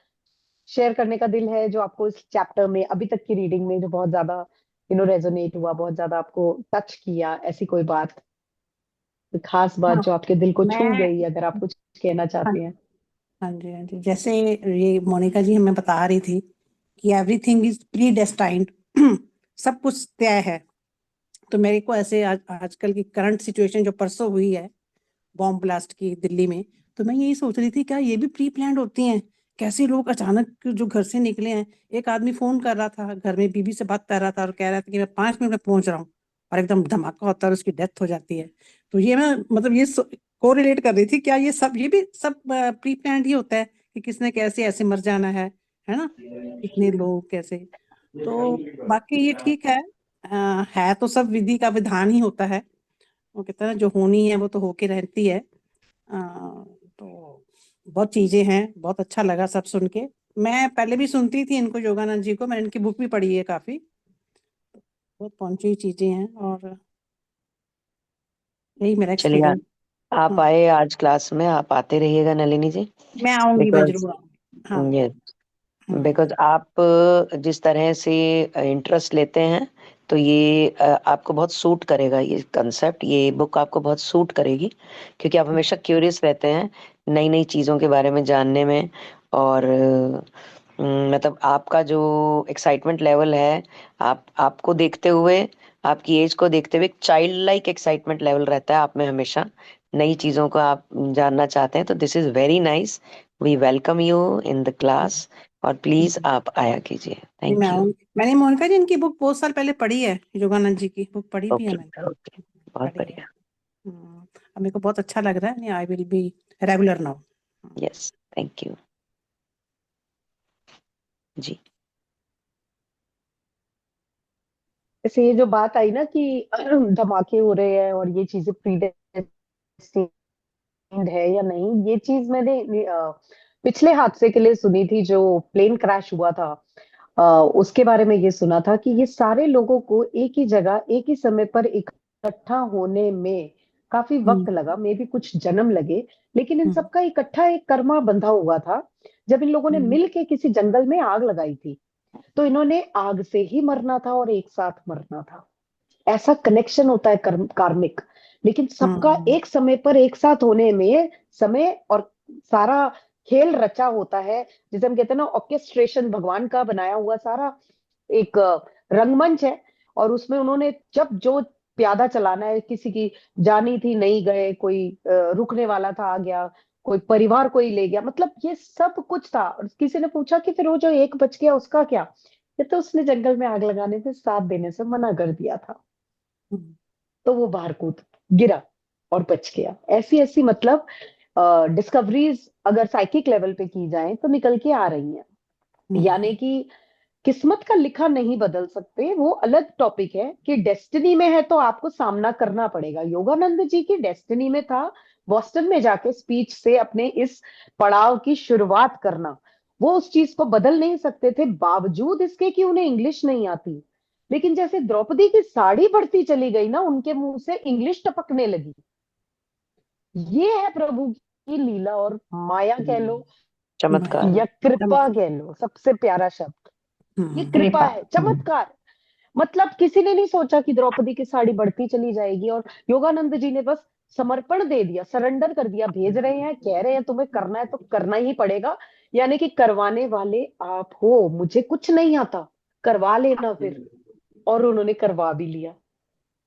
शेयर करने का दिल है जो आपको इस चैप्टर में, अभी तक की रीडिंग में, जो बहुत ज्यादा रेजोनेट हुआ, बहुत ज्यादा आपको टच किया, ऐसी कोई बात, कोई खास बात हाँ, जो आपके दिल को छू मैं गई, अगर आप कुछ कहना हाँ चाहते हैं। हाँ जी, हाँ जी, जैसे ये मोनिका जी हमें बता रही थी कि एवरीथिंग इज प्री डेस्टाइन्ड, सब कुछ तय है। तो मेरे को ऐसे आजकल की करंट सिचुएशन जो परसों हुई है, बॉम्ब ब्लास्ट की दिल्ली में, तो मैं यही सोच रही थी क्या ये भी प्री प्लान्ड होती हैं? कैसे लोग अचानक जो घर से निकले हैं। एक आदमी फोन कर रहा था, घर में बीबी से बात कर रहा था और कह रहा था कि मैं 5 मिनट में पहुंच रहा हूँ, और एकदम धमाका होता है और उसकी डेथ हो जाती है। तो ये मैं मतलब ये कोरिलेट कर रही थी, क्या ये भी सब प्री प्लान्ड ही होता है कि किसने कैसे ऐसे मर जाना है ना, कितने लोग कैसे। तो बाकी ये ठीक है तो सब विधि का विधान ही होता है। वो कहते हैं ना, जो होनी है वो तो होके रहती है। तो बहुत चीजें हैं, बहुत अच्छा लगा सब सुन के। मैं पहले भी सुनती थी इनको, योगानंद जी को, मैंने इनकी बुक भी पढ़ी है काफी, बहुत पहुंची हुई चीजें हैं, और यही मेरा चलिए, एक्सपीरियंस। आप हाँ, आए आज क्लास में, आप आते रहिएगा नलिनी जी। मैं आऊंगी, मैं बिकॉज जरूर आऊंगी। हाँ। Yes, hmm. बिकॉज आप जिस तरह से इंटरेस्ट लेते हैं, तो ये आपको बहुत सूट करेगा, ये कंसेप्ट, ये बुक आपको बहुत सूट करेगी, क्योंकि आप हमेशा क्यूरियस रहते हैं नई नई चीज़ों के बारे में जानने में। और मतलब आपका जो एक्साइटमेंट लेवल है, आपको देखते हुए, आपकी एज को देखते हुए, एक चाइल्ड लाइक एक्साइटमेंट लेवल रहता है आप में हमेशा। नई चीज़ों को आप जानना चाहते हैं, तो this is very nice. We welcome you in the class, और प्लीज आप आया कीजिए। जी, मैं थैंक यू। आऊंगी। मैंने मोनिका जी इनकी बुक बहुत साल पहले पढ़ी है, योगानंद जी की बुक पढ़ी भी है ओके, मैंने। ओके, बहुत पढ़ी है। बढ़िया। अब मेरे को बहुत अच्छा लग रहा है, I will be regular now. Yes, thank you जी। जैसे ये जो बात आई ना कि धमाके हो रहे हैं और ये चीजें प्रीडेस्टिन्ड है या नहीं, ये चीज मैंने पिछले हादसे के लिए सुनी थी, जो प्लेन क्रैश हुआ था। अ, उसके बारे में ये सुना था कि ये सारे लोगों को एक ही जगह एक ही समय पर इकट्ठा होने में काफी वक्त हम्म। लगा, मे भी कुछ जन्म लगे, लेकिन इन हम्म। सबका इकट्ठा एक कर्मा बंधा हुआ था जब इन लोगों ने हम्म। मिल के किसी जंगल में आग लगाई थी। तो इन्होंने आग से ही मरना था और एक साथ मरना था। ऐसा कनेक्शन होता है कार्मिक। लेकिन सबका एक समय पर एक साथ होने में समय और सारा खेल रचा होता है, जिसे हम कहते हैं ना ऑर्केस्ट्रेशन, भगवान का बनाया हुआ सारा एक रंगमंच है। और उसमें उन्होंने जब जो प्यादा चलाना है, किसी की जानी थी नहीं गए, कोई रुकने वाला था आ गया, कोई परिवार कोई ले गया, मतलब ये सब कुछ था। और किसी ने पूछा कि फिर वो जो एक बच गया उसका क्या? ये तो उसने जंगल में आग लगाने से, साथ देने से मना कर दिया था, तो वो बाहर कूद गिरा और बच गया। ऐसी ऐसी मतलब डिस्कवरीज अगर साइकिक लेवल पे की जाए तो निकल के आ रही हैं। यानी कि किस्मत का लिखा नहीं बदल सकते, वो अलग टॉपिक है कि डेस्टिनी में है तो आपको सामना करना पड़ेगा। योगानंद जी की डेस्टिनी में था बॉस्टन में जाके स्पीच से अपने इस पड़ाव की शुरुआत करना। वो उस चीज को बदल नहीं सकते थे, बावजूद इसके कि उन्हें इंग्लिश नहीं आती। लेकिन जैसे द्रौपदी की साड़ी बढ़ती चली गई ना, उनके मुंह से इंग्लिश टपकने लगी। ये है प्रभु की लीला और माया कह लो चमत्कार। या कृपा कह लो, सबसे प्यारा शब्द ये कृपा कृपा। है, चमत्कार। मतलब किसी ने नहीं सोचा कि द्रौपदी की साड़ी बढ़ती चली जाएगी, और योगानंद जी ने बस समर्पण दे दिया, सरेंडर कर दिया। भेज रहे हैं, कह रहे हैं तुम्हें करना है तो करना ही पड़ेगा। यानी कि करवाने वाले आप हो, मुझे कुछ नहीं आता, करवा लेना फिर। और उन्होंने करवा भी लिया।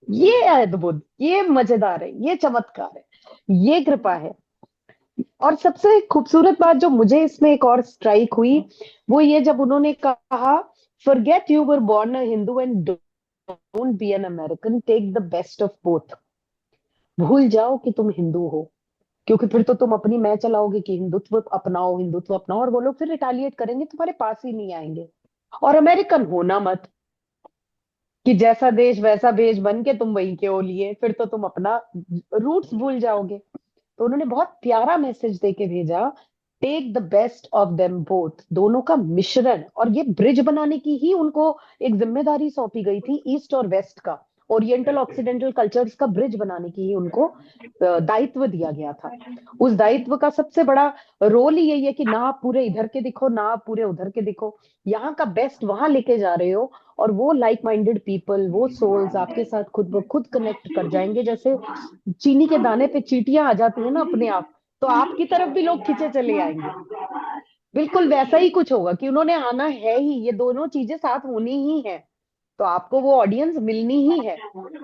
ये अद्भुत, ये मजेदार है, ये चमत्कार है, ये कृपा है। और सबसे खूबसूरत बात जो मुझे इसमें एक और स्ट्राइक हुई, वो ये जब उन्होंने कहा, forget you were born a Hindu and don't be an American, take the best of both. भूल जाओ कि तुम हिंदू हो, क्योंकि फिर तो तुम अपनी मैं चलाओगे कि हिंदुत्व अपनाओ, हिंदुत्व अपनाओ, और वो लोग फिर रिटालिएट करेंगे, तुम्हारे पास ही नहीं आएंगे। और अमेरिकन होना मत, कि जैसा देश वैसा भेष बन के तुम वहीं के हो लिए, फिर तो तुम अपना रूट्स भूल जाओगे। तो उन्होंने बहुत प्यारा मैसेज देके भेजा, take the best of them both, दोनों का मिश्रण। और ये ब्रिज बनाने की ही उनको एक जिम्मेदारी सौंपी गई थी, ईस्ट और वेस्ट का, ओरिएंटल ऑक्सीडेंटल कल्चर्स का ब्रिज बनाने की ही उनको दायित्व दिया गया था। उस दायित्व का सबसे बड़ा रोल ही यही है कि ना आप पूरे इधर के दिखो, ना आप पूरे उधर के दिखो, यहाँ का बेस्ट वहां लेके जा रहे हो। और वो लाइक माइंडेड पीपल, वो सोल्स आपके साथ खुद ब खुद कनेक्ट कर जाएंगे। जैसे चीनी के दाने पे चींटियां आ जाती है ना अपने आप, तो आपकी तरफ भी लोग खींचे चले आएंगे। बिल्कुल वैसा ही कुछ होगा कि उन्होंने आना है ही, ये दोनों चीजें साथ होनी ही है। तो आपको वो ऑडियंस मिलनी ही है।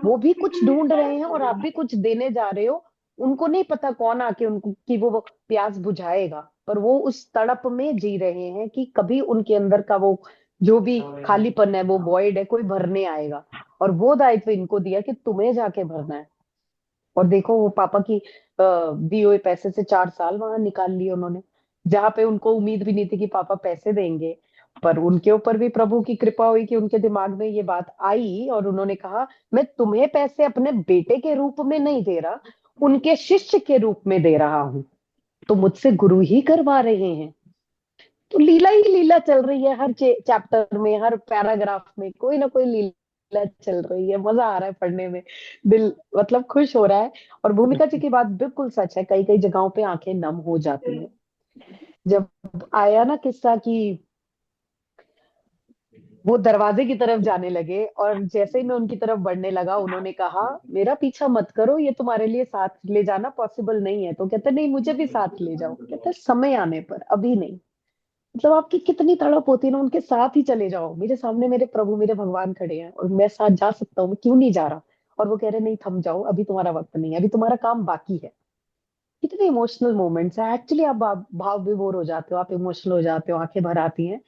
वो भी कुछ ढूंढ रहे हैं और आप भी कुछ देने जा रहे हो। उनको नहीं पता कौन आके उनको कि वो प्यास बुझाएगा, पर वो उस तड़प में जी रहे हैं कि कभी उनके अंदर का वो जो भी खालीपन है, वो वॉइड है, कोई भरने आएगा। और वो दायित्व इनको दिया कि तुम्हें जाके भरना है। और देखो वो पापा की दिए हुए पैसे से 4 साल वहां निकाल लिए उन्होंने, जहाँ पे उनको उम्मीद भी नहीं थी कि पापा पैसे देंगे। पर उनके ऊपर भी प्रभु की कृपा हुई कि उनके दिमाग में ये बात आई, और उन्होंने कहा, मैं तुम्हें पैसे अपने बेटे के रूप में नहीं दे रहा, उनके शिष्य के रूप में दे रहा हूँ, तो मुझसे गुरु ही करवा रहे हैं। तो लीला ही लीला चल रही है, हर चैप्टर में, हर पैराग्राफ में कोई ना कोई लीला चल रही है। मजा आ रहा है पढ़ने में, दिल मतलब खुश हो रहा है। और भूमिका जी की बात बिल्कुल सच है, कई कई जगहों पे आंखें नम हो जाती हैं। जब आया ना किस्सा कि वो दरवाजे की तरफ जाने लगे, और जैसे ही मैं उनकी तरफ बढ़ने लगा, उन्होंने कहा, मेरा पीछा मत करो, ये तुम्हारे लिए साथ ले जाना पॉसिबल नहीं है। तो कहते नहीं, मुझे भी साथ ले जाओ। कहते समय आने पर, अभी नहीं। मतलब आपकी कितनी तड़प होती है ना, उनके साथ ही चले जाओ, मेरे सामने मेरे प्रभु मेरे भगवान खड़े हैं और मैं साथ जा सकता हूँ, मैं क्यों नहीं जा रहा? और वो कह रहे नहीं, थम जाओ, अभी तुम्हारा वक्त नहीं है, अभी तुम्हारा काम बाकी है। कितने इमोशनल मोमेंट्स है एक्चुअली। आप भाव विभोर हो जाते हो, आप इमोशनल हो जाते हो, आंखें भर आती हैं।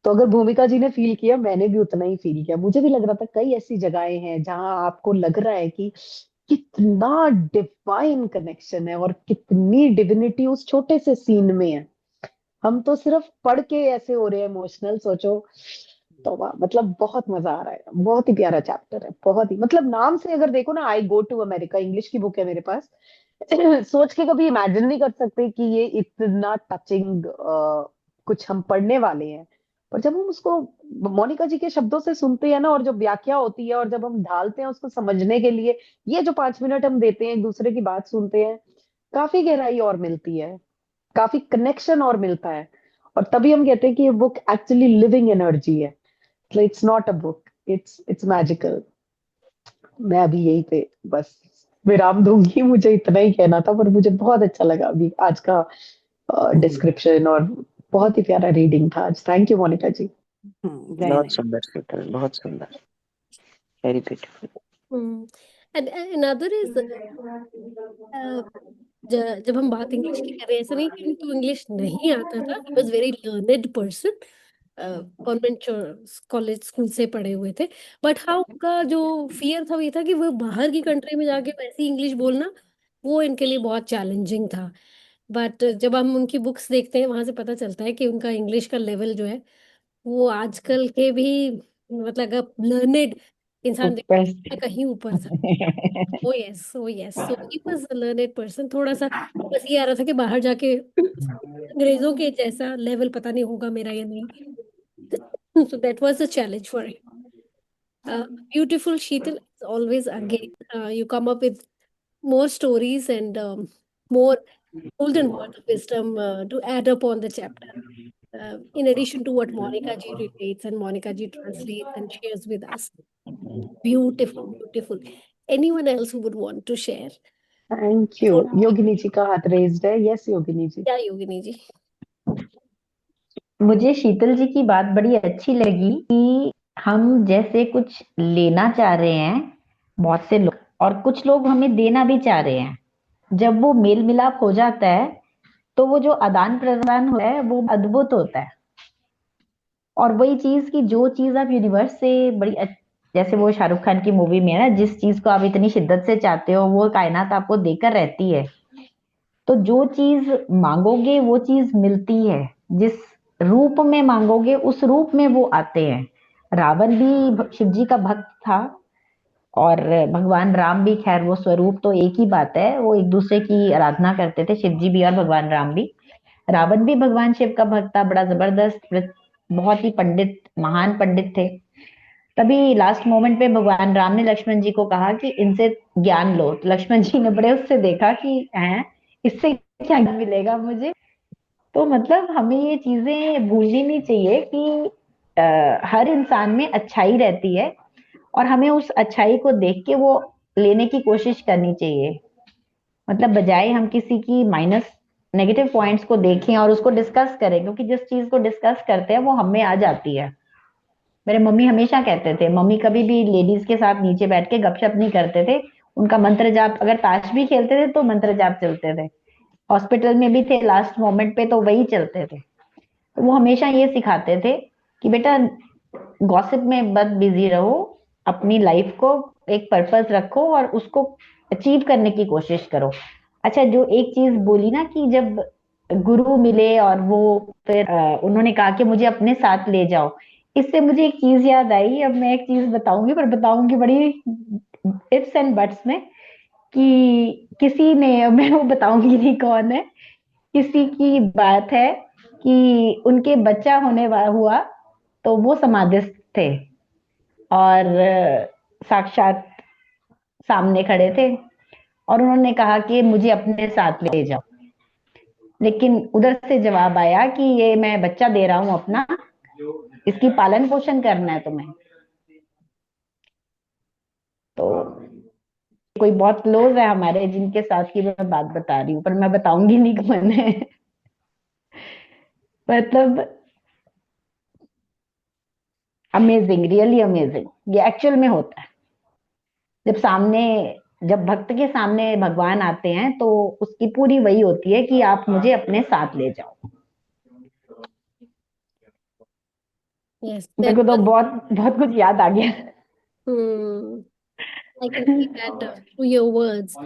तो अगर भूमिका जी ने फील किया, मैंने भी उतना ही फील किया। मुझे भी लग रहा था कई ऐसी जगहें हैं जहां आपको लग रहा है कि कितना डिवाइन कनेक्शन है और कितनी डिविनिटी उस छोटे से सीन में है। हम तो सिर्फ पढ़ के ऐसे हो रहे हैं इमोशनल, सोचो। तो वाह, मतलब बहुत मजा आ रहा है, बहुत ही प्यारा चैप्टर है, बहुत ही, मतलब नाम से अगर देखो ना, आई गो टू अमेरिका, इंग्लिश की बुक है मेरे पास। सोच के कभी इमेजिन नहीं कर सकते कि ये इतना टचिंग कुछ हम पढ़ने वाले हैं। पर जब हम उसको मोनिका जी के शब्दों से सुनते हैं ना, और जब व्याख्या होती है, और जब हम ढालते हैं उसको समझने के लिए, ये जो 5 मिनट हम देते हैं एक दूसरे की बात सुनते हैं, काफी गहराई और मिलती है, काफी कनेक्शन और मिलता है। और तभी हम कहते हैं कि ये बुक एक्चुअली लिविंग एनर्जी है, मतलब it's not a book, it's magical. मैं अभी यही पे बस विराम दूंगी, मुझे इतना ही कहना था, पर मुझे बहुत अच्छा लगा अभी आज का डिस्क्रिप्शन, और बहुत ही प्यारा रीडिंग था आज। Thank you Monica ji. Very बहुत नाइस। सुंदर शीतल, बहुत सुंदर, very beautiful. Hmm. And another is जब हम बात इंग्लिश की कर रहे हैं, ऐसा नहीं कि उनको इंग्लिश नहीं आता था। He was very learned person, convent college school से पढ़े हुए थे। बट हाँ, उनका जो फियर था वो ये था कि वो बाहर की कंट्री में जाके वैसी इंग्लिश बोलना, वो इनके लिए बहुत चैलेंजिंग था। बट जब हम उनकी बुक्स देखते हैं, वहां से पता चलता है कि उनका इंग्लिश का लेवल जो है वो आजकल के भी, मतलब अगर लर्नेड इंसान ऊपर देखो तो कहीं ऊपर था। ओ yes, O yes, so he was a learned person. थोड़ा सा बस ये आ रहा था कि बाहर जाके अंग्रेजों के जैसा लेवल पता नहीं होगा मेरा या नहीं। So that was a challenge for him. Beautiful, Sheetal. As always, again, you come up with more stories and more golden words of wisdom to add up on the chapter. In addition to what Monica ji relates and Monica ji translates and shares with us. Beautiful, beautiful. Anyone else who would want to share? Thank you. Yogini ji का हाथ raised है। Yes Yogini ji. क्या योगिनी जी? मुझे शीतल जी की बात बड़ी अच्छी लगी कि हम जैसे कुछ लेना चाह रहे हैं, बहुत से लोग, और कुछ लोग हमें देना भी चाह रहे हैं। जब वो मेल मिलाप हो जाता है तो वो जो आदान प्रदान होता है वो अद्भुत होता है। और वही चीज की जो चीज आप यूनिवर्स से जैसे वो शाहरुख खान की मूवी में है ना, जिस चीज को आप इतनी शिद्दत से चाहते हो वो कायनात आपको देकर रहती है। तो जो चीज मांगोगे वो चीज मिलती है, जिस रूप में मांगोगे उस रूप में वो आते हैं। रावण भी शिव जी का भक्त था, और भगवान राम भी, खैर वो स्वरूप तो एक ही बात है, वो एक दूसरे की आराधना करते थे, शिव जी भी और भगवान राम भी। रावण भी भगवान शिव का भक्त था, बड़ा जबरदस्त, बहुत ही पंडित, महान पंडित थे। तभी लास्ट मोमेंट पे भगवान राम ने लक्ष्मण जी को कहा कि इनसे ज्ञान लो। तो लक्ष्मण जी ने बड़े उससे देखा कि हैं, इससे क्या ज्ञान मिलेगा मुझे। तो मतलब हमें ये चीजें भूलनी नहीं चाहिए कि हर इंसान में अच्छाई रहती है, और हमें उस अच्छाई को देख के वो लेने की कोशिश करनी चाहिए। मतलब बजाय हम किसी की माइनस नेगेटिव पॉइंट्स को देखें और उसको डिस्कस करें, क्योंकि जिस चीज को डिस्कस करते हैं वो हमें आ जाती है। मेरे मम्मी हमेशा कहते थे, मम्मी कभी भी लेडीज के साथ नीचे बैठ के गपशप नहीं करते थे, उनका मंत्र जाप, अगर ताश भी खेलते थे तो मंत्र जाप चलते थे। हॉस्पिटल में भी थे लास्ट मोमेंट पे तो वही चलते थे। तो वो हमेशा ये सिखाते थे कि बेटा गॉसिप में मत बिजी रहो, अपनी लाइफ को एक पर्पस रखो और उसको अचीव करने की कोशिश करो। अच्छा, जो एक चीज बोली ना कि जब गुरु मिले और वो फिर उन्होंने कहा कि मुझे अपने साथ ले जाओ, इससे मुझे एक चीज याद आई। अब मैं एक चीज बताऊंगी, पर बताऊंगी बड़ी इफ्स एंड बट्स में, कि किसी ने, मैं वो बताऊंगी नहीं कौन है, किसी की बात है कि उनके बच्चा होने हुआ, तो वो समाधिस्थ थे और साक्षात सामने खड़े थे, और उन्होंने कहा कि मुझे अपने साथ ले जाओ। लेकिन उधर से जवाब आया कि ये मैं बच्चा दे रहा हूं अपना, इसकी पालन पोषण करना है तुम्हें। तो कोई बहुत क्लोज है हमारे जिनके साथ की मैं बात बता रही हूँ, पर मैं बताऊंगी नहीं कौन है। मतलब अमेजिंग, रियली अमेजिंग, ये एक्चुअल में होता है। जब सामने, जब भक्त के सामने भगवान आते हैं तो उसकी पूरी वही होती है कि आप मुझे अपने साथ ले जाओ। Yes, मेरे that को तो was. बहुत बहुत कुछ याद आ गया। Hmm. I can see that through your words.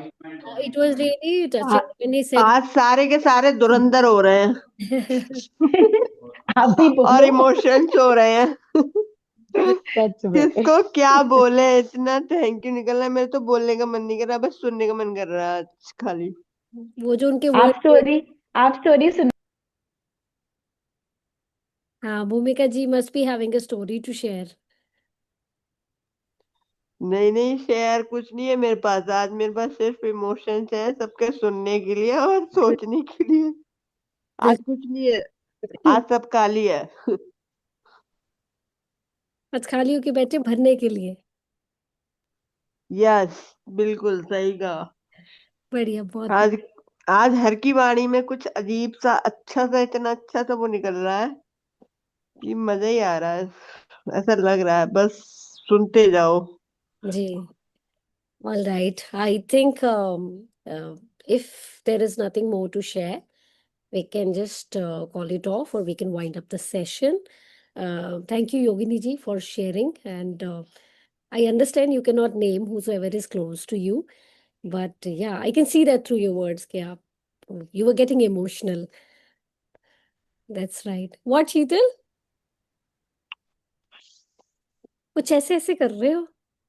It was really uh, touching when he said. आज सारे के सारे धुरंधर हो रहे हैं आप भी और बोलो। इमोशंस हो रहे हैं सच में। किसको क्या बोले, इतना थैंक यू निकल रहा है, मेरे तो बोलने का मन नहीं कर रहा, बस सुनने का मन कर रहा है आज खाली। वो जो उनके आप वर्ड, स्टोरी आप स्टोरी सुनो। हाँ, भूमिका जी must be having a story to share. नहीं नहीं, शेयर कुछ नहीं है मेरे पास आज, मेरे पास सिर्फ इमोशंस हैं सबके सुनने के लिए और सोचने के लिए। आज बिल्कुल। कुछ नहीं है। आज सब खाली है। आज खाली होके बैठे भरने के लिए। यस, बिल्कुल सही कहा। बढ़िया, बहुत बढ़िया। आज आज हर की वाणी में कुछ अजीब सा अच्छा सा, इतना अच्छा सा वो निकल रहा है कि मजा ही आ रहा है। ऐसा लग रहा है बस सुनते जाओ। जी। All right. I think if there is nothing more to share, we can just call it off or we can wind up the session. Thank you, Yogini ji, for sharing. And I understand you cannot name whosoever is close to you, but yeah, I can see that through your words. कि आप you were getting emotional. That's right. What, Sheetal? कुछ ऐसे ऐसे कर रहे हो?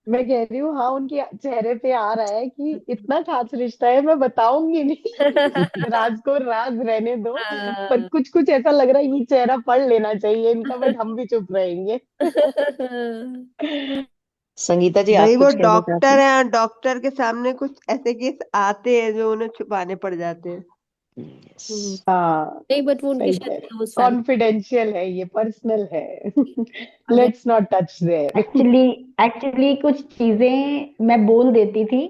मैं कह रही हूँ हाँ, उनके चेहरे पे आ रहा है कि इतना खास रिश्ता है, मैं बताऊंगी नहीं। राज को राज रहने दो। पर हाँ। कुछ कुछ ऐसा लग रहा है ये चेहरा पढ़ लेना चाहिए इनका, बट हम भी चुप रहेंगे। संगीता जी, आप भाई वो कुछ कहना चाहते डॉक्टर है, डॉक्टर के सामने कुछ ऐसे केस आते हैं जो उन्हें छुपाने पड़ जाते हैं। हैं? Yes. हाँ, नहीं, बट वो उनके सही शायद कह रहे, क्लोज फैमिली। कॉन्फिडेंशियल है, ये पर्सनल है। अगर let's not touch there. Actually actually कुछ चीजें मैं बोल देती थी।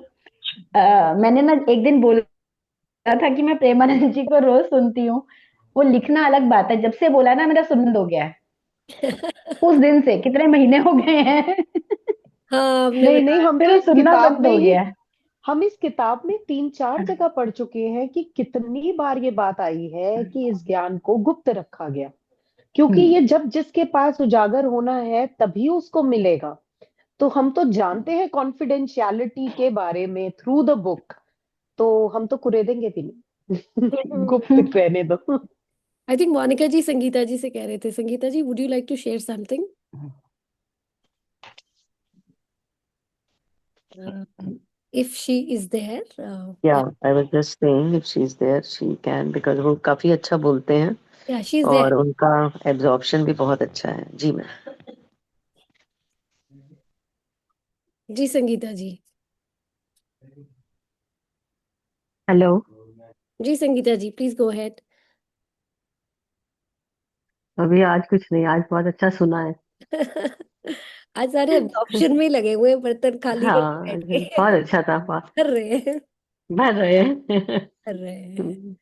मैंने ना एक दिन बोला था कि मैं प्रेमानंद जी को रोज सुनती हूँ। वो लिखना अलग बात है, जब से बोला ना मेरा सुन बंद हो गया है। उस दिन से कितने महीने हो गए हैं। हाँ, आपने नहीं नहीं, बताया। हम तो मेरा इस सुनना किताब बंद में हो ही, गया है। हम इस किताब में 3-4 जगह पढ़ चुके हैं कि कितनी बार ये बात आई है कि इस ज्ञान को गुप्त रखा गया, क्योंकि ये जब जिसके पास उजागर होना है तभी उसको मिलेगा। तो हम तो जानते हैं कॉन्फिडेंशियलिटी के बारे में थ्रू द बुक, तो हम तो कुरेदेंगे भी नहीं। गुप्त रहने दो। आई थिंक मोनिका जी संगीता जी से कह रहे थे। Sangeeta ji, would you like to share something? If she is there. Yeah, I was just saying if she's there, she can because वो काफी अच्छा बोलते हैं या शी इज देयर। और उनका एब्जॉर्प्शन भी बहुत अच्छा है। जी मैम। जी संगीता जी। हेलो। जी Sangeeta ji, please go ahead. अभी आज कुछ नहीं, आज बहुत अच्छा सुना है। आज सारे एब्जॉर्प्शन में ही लगे हुए हैं, बर्तन खाली करके हाँ, बैठ बहुत के अच्छा था, बहुत कर रहे हैं। भर रहे हैं। कर रहे हैं। That's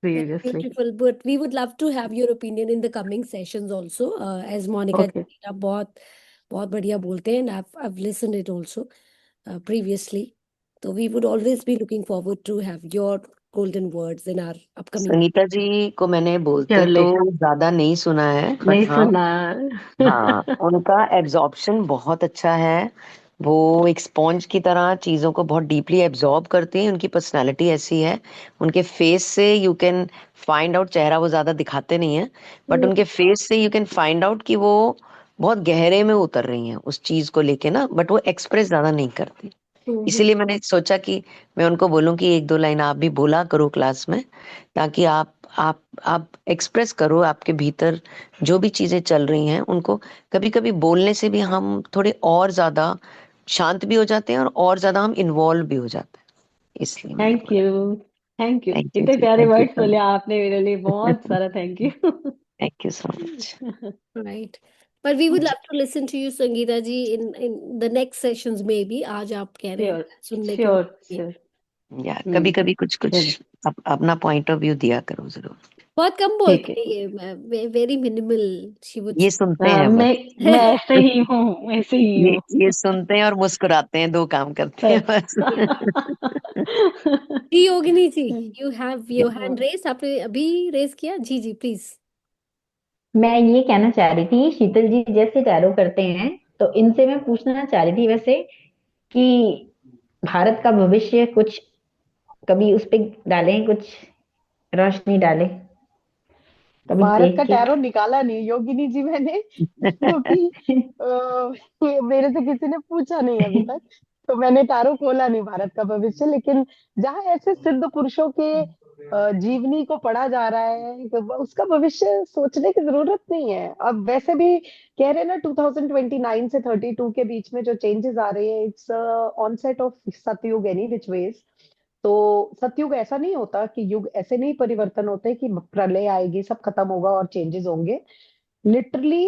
seriously. beautiful, but we would love to have your opinion in the coming sessions also. As Monica okay. जी, आप बहुत बहुत बढ़िया बोलते हैं, and I've listened it also previously. So we would always be looking forward to have your golden words in our upcoming. Sangeeta जी को मैंने बोलते चले, तो ज्यादा नहीं सुना है, बट नहीं हाँ, सुना। हाँ, उनका एब्जॉर्प्शन बहुत अच्छा है। वो एक स्पॉन्ज की तरह चीजों को बहुत डीपली एब्जॉर्ब करती हैं। उनकी पर्सनालिटी ऐसी है, उनके फेस से यू कैन फाइंड आउट। चेहरा वो ज्यादा दिखाते नहीं है, बट उनके फेस से यू कैन फाइंड आउट कि वो बहुत गहरे में उतर रही हैं उस चीज को लेके ना, बट वो एक्सप्रेस ज्यादा नहीं करती। Mhm. इसीलिए मैंने सोचा कि मैं उनको बोलूं कि एक दो लाइन आप भी बोला करो क्लास में, ताकि आप एक्सप्रेस करो आपके भीतर जो भी चीजें चल रही हैं उनको। कभी कभी बोलने से भी हम थोड़े और ज्यादा शांत भी हो जाते हैं और ज्यादा हम इन्वॉल्व भी हो जाते हैं। इसलिए मैंने थैंक बोला। You, thank you. Thank you इतने जी, प्यारे थैंक यू वर्ड्स सो बोले मच। आपने मेरे लिए, बहुत सारा thank you. Thank you so much. Right. But we would love to listen to you, Sangeeta ji, in the next sessions maybe. आज आप कह रहे हैं श्योर, सुनने को श्योर, मिलेंगे। श्योर। यार कभी कभी कुछ चलिए, कुछ अपना पॉइंट ऑफ व्यू दिया करो जरूर। बहुत कम ठीक बोलते है। हैं ये, वेरी मिनिमल शी वुड ये सुनते हाँ, हैं बस। मैं ऐसे ही हूँ, ऐसे ही हूँ। ये सुनते हैं और मुस्कुराते हैं, दो काम करते हैं बस। जी Yogini ji, you have your hand raise. आपने अभी रेस किया। जी जी प्लीज। मैं ये कहना चाह रही थी, शीतल जी जैसे टैरो करते हैं, तो इनसे मैं पूछना चाह रही थी वैसे कि भारत का भविष्य कुछ कभी उस पे डालें, कुछ रोशनी डालें कभी भारत देख का के। टैरो निकाला नहीं योगिनी जी मैंने, क्योंकि मेरे से किसी ने पूछा नहीं अभी तक, तो मैंने टैरो खोला नहीं भारत का भविष्य। लेकिन जहाँ ऐसे सिद्ध पुरुषों के जीवनी को पढ़ा जा रहा है तो उसका भविष्य सोचने की जरूरत नहीं है। अब वैसे भी कह रहे हैं ना, 2029 से 32 के बीच में जो चेंजेस आ रहे हैं, इट्स ऑनसेट ऑफ सतयुग एनी विच वेज। तो सतयुग ऐसा नहीं होता कि युग ऐसे नहीं परिवर्तन होते कि प्रलय आएगी सब खत्म होगा और चेंजेस होंगे। लिटरली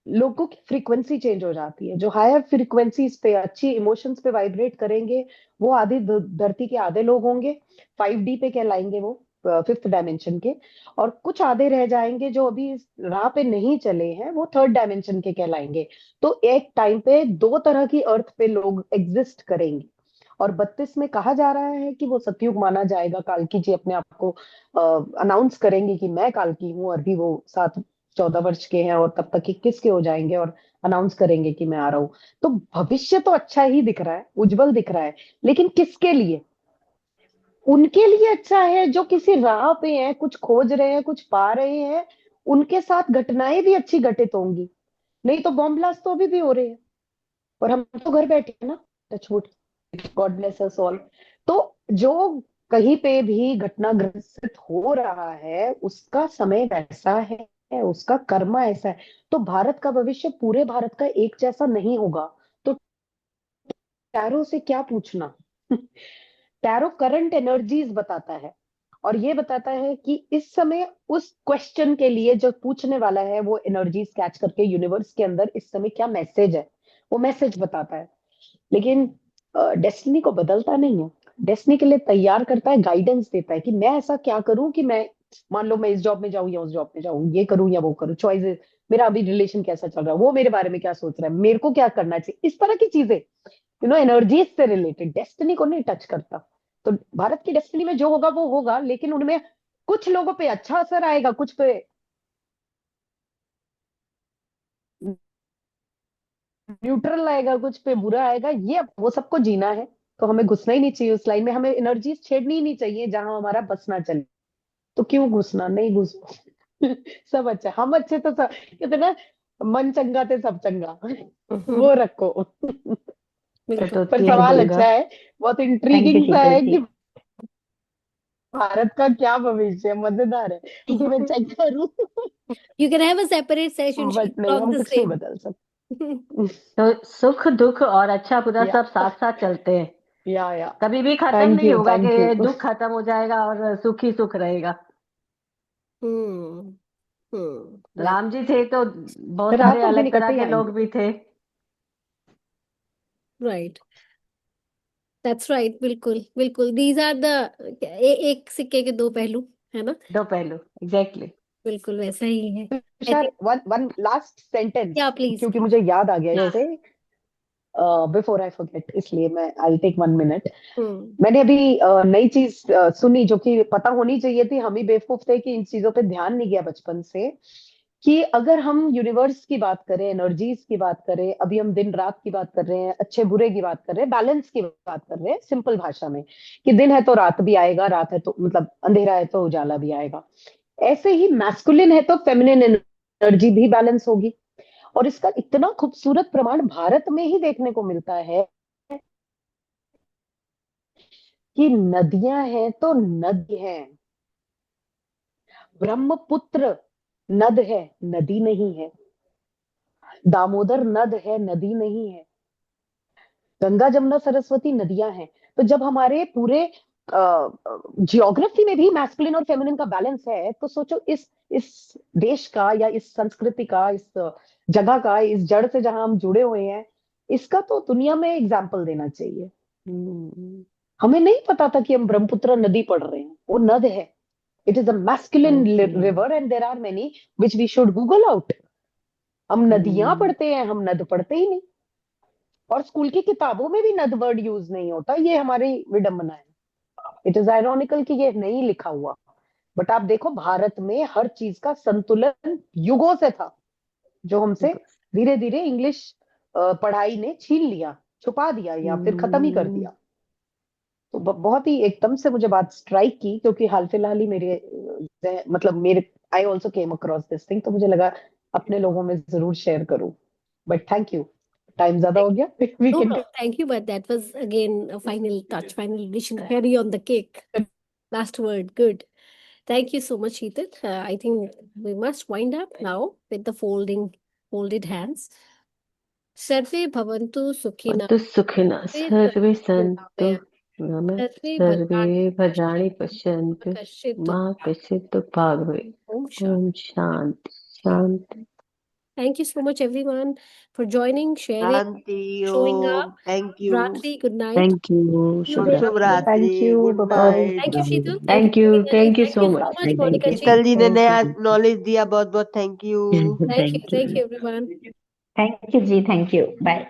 लोगों की फ्रीक्वेंसी चेंज हो जाती है। जो हायर फ्रीक्वेंसीज पे अच्छी इमोशंस पे वाइब्रेट करेंगे वो आधी धरती के आधे लोग होंगे, 5D पे कहलाएंगे वो, फिफ्थ डायमेंशन के। और कुछ आधे रह जाएंगे जो अभी इस राह पे नहीं चले हैं, वो थर्ड डायमेंशन के कहलाएंगे। तो एक टाइम पे दो तरह की अर्थ पे लोग एग्जिस्ट करेंगे। और 32 में कहा जा रहा है कि वो सतयुग माना जाएगा। काल्की जी अपने आप को अनाउंस करेंगे कि मैं काल्की हूँ, और भी वो 7-14 वर्ष के हैं और तब तक 21 के हो जाएंगे और अनाउंस करेंगे कि मैं आ रहा हूँ। तो भविष्य तो अच्छा ही दिख रहा है, उज्जवल दिख रहा है, लेकिन किसके लिए? उनके लिए अच्छा है जो किसी राह पे हैं, कुछ खोज रहे हैं, कुछ पा रहे हैं। उनके साथ घटनाएं भी अच्छी घटित होंगी। नहीं तो बॉम्ब ब्लास्ट तो अभी भी हो रहे हैं और हम तो घर बैठे हैं ना, touchwood, God bless us all. तो जो कहीं पे भी घटना ग्रसित हो रहा है उसका समय वैसा है, उसका कर्मा ऐसा है। तो भारत का भविष्य पूरे भारत का एक जैसा नहीं होगा। तो टैरो से क्या पूछना? टैरो करंट एनर्जीज बताता है और ये बताता है कि इस समय उस क्वेश्चन के लिए जो पूछने वाला है वो एनर्जीज कैच करके यूनिवर्स के अंदर इस समय क्या मैसेज है, वो मैसेज बताता है। लेकिन डेस्टिनी को बदलता नहीं है। डेस्टिनी के लिए तैयार करता है, गाइडेंस देता है कि मैं ऐसा क्या करूं कि मैं, मान लो मैं इस जॉब में जाऊं या उस जॉब में जाऊं, ये करूं या वो करूं, चॉइसेस, मेरा अभी रिलेशन कैसा चल रहा है, वो मेरे बारे में क्या सोच रहा है, मेरे को क्या करना चाहिए, इस तरह की चीजें, एनर्जीज से रिलेटेड। डेस्टिनी को नहीं टच करता। तो भारत की डेस्टिनी में जो होगा वो होगा, लेकिन उनमें कुछ लोगों पे अच्छा असर आएगा, कुछ पे न्यूट्रल आएगा, कुछ पे बुरा आएगा। ये वो सबको जीना है। तो हमें घुसना ही नहीं चाहिए उस लाइन में, हमें एनर्जीज छेड़नी ही नहीं चाहिए जहां हमारा बस ना चले। तो क्यों घुसना, नहीं घुस। सब अच्छा, हम अच्छे तो सब, कहते ना, मन चंगा ते सब चंगा। वो रखो। बिल्कुल। पर थैंक सवाल यू अच्छा है, बहुत थैंक यू इंट्रीगिंग सा शीतल है जी। कि भारत का क्या भविष्य है, मजेदार है। मैं चेक करूं। You can have a separate session. She'll but नहीं, talk हम the कुछ नहीं same. बदल सकते। तो सुख दुख और अच्छा बुरा या सब साथ साथ चलते हैं। या कभी भी खत्म थैंक नहीं यू, होगा थैंक कि यू। दुख खत्म हो जाएगा और सुख ही सुख रहेगा। हम्म हम्म right. राम जी थे तो बहुत सारे रात और दिन अलग तरह इकट्ठे ही के आएंगे। लोग भी थे। Right. That's right. बिल्कुल बिल्कुल. These are the एक सिक्के के दो पहलू, है ना? दो पहलू, एग्जैक्टली। बिल्कुल वैसा ही है. I Tushar, think. One one last sentence, Yeah, please. क्योंकि मुझे याद आ गया हाँ. इससे, बिफोर आई फॉरगेट, इसलिए मैं आई टेक 1 मिनट। हम्म मैंने अभी नई चीज सुनी जो कि पता होनी चाहिए थी, हम ही बेवकूफ थे कि इन चीजों पे ध्यान नहीं गया बचपन से। कि अगर हम यूनिवर्स की बात करें, एनर्जीज की बात करें, अभी हम दिन रात की बात कर रहे हैं, अच्छे बुरे की बात कर रहे हैं, बैलेंस की बात कर रहे हैं, सिंपल भाषा में, कि दिन है तो रात भी आएगा, रात है तो मतलब अंधेरा है तो उजाला भी आएगा। ऐसे ही मैस्कुलिन है तो फेमिनिन एनर्जी भी बैलेंस होगी। और इसका इतना खूबसूरत प्रमाण भारत में ही देखने को मिलता है कि नदियां हैं तो नदी है। ब्रह्मपुत्र नद है, नदी नहीं है। दामोदर नद है, नदी नहीं है। गंगा जमुना सरस्वती नदियां हैं। तो जब हमारे पूरे जियोग्राफी में भी मैस्कुलिन और फेमिनिन का बैलेंस है, तो सोचो इस देश का या इस संस्कृति का, इस जगह का, इस जड़ से जहां हम जुड़े हुए हैं, इसका तो दुनिया में एग्जाम्पल देना चाहिए। हमें नहीं पता था कि हम ब्रह्मपुत्र नदी पढ़ रहे हैं, वो नद है। It is a masculine river and there are many which we should Google out. हम नदियां पढ़ते हैं, हम नद पढ़ते ही नहीं। और स्कूल की किताबों में भी नद वर्ड यूज नहीं होता, ये हमारी विडंबना है। इट इज आयरॉनिकल कि ये नहीं लिखा हुआ। बट आप देखो भारत में हर चीज का संतुलन युगों से था, जो हमसे धीरे धीरे इंग्लिश पढ़ाई ने छीन लिया, छुपा दिया या फिर खत्म ही कर दिया। तो बहुत ही एकदम से मुझे बात स्ट्राइक की, क्योंकि हाल फिलहाल ही मेरे मतलब मेरे I also came across this thing, तो मुझे लगा अपने लोगों में जरूर शेयर करूं। बट थैंक यू, टाइम ज्यादा हो गया, we No, can. no, thank you, but that was again a final touch, final addition, cherry on the cake. Last word, good. Thank you so much, Sheetal. I think we must wind up now with the folded hands. Sarve bhavantu sukhina. तो सुखिना सर्वे संतु नमः सर्वे सर्वे भद्राणि भद्राणि पश्यन्तु कश्चित् मा कश्चित् दुःखाग् भवेत्। Om shanti. Om shanti shanti. Thank you so much everyone for joining, sharing, shanti showing Om. up. Thank you. Ratri, good night. Thank you You शुभ there. शुभ Thank रात्रि। you. Good Bye-bye. Night. Thank you, Sheetal. Thank thank you you for being thank you alive. So Thank you so much. much, Monica ji. Sheetal ji ने नया thank you knowledge दिया, बहुत बहुत thank you. Thank you everyone. Thank you ji, thank you, bye.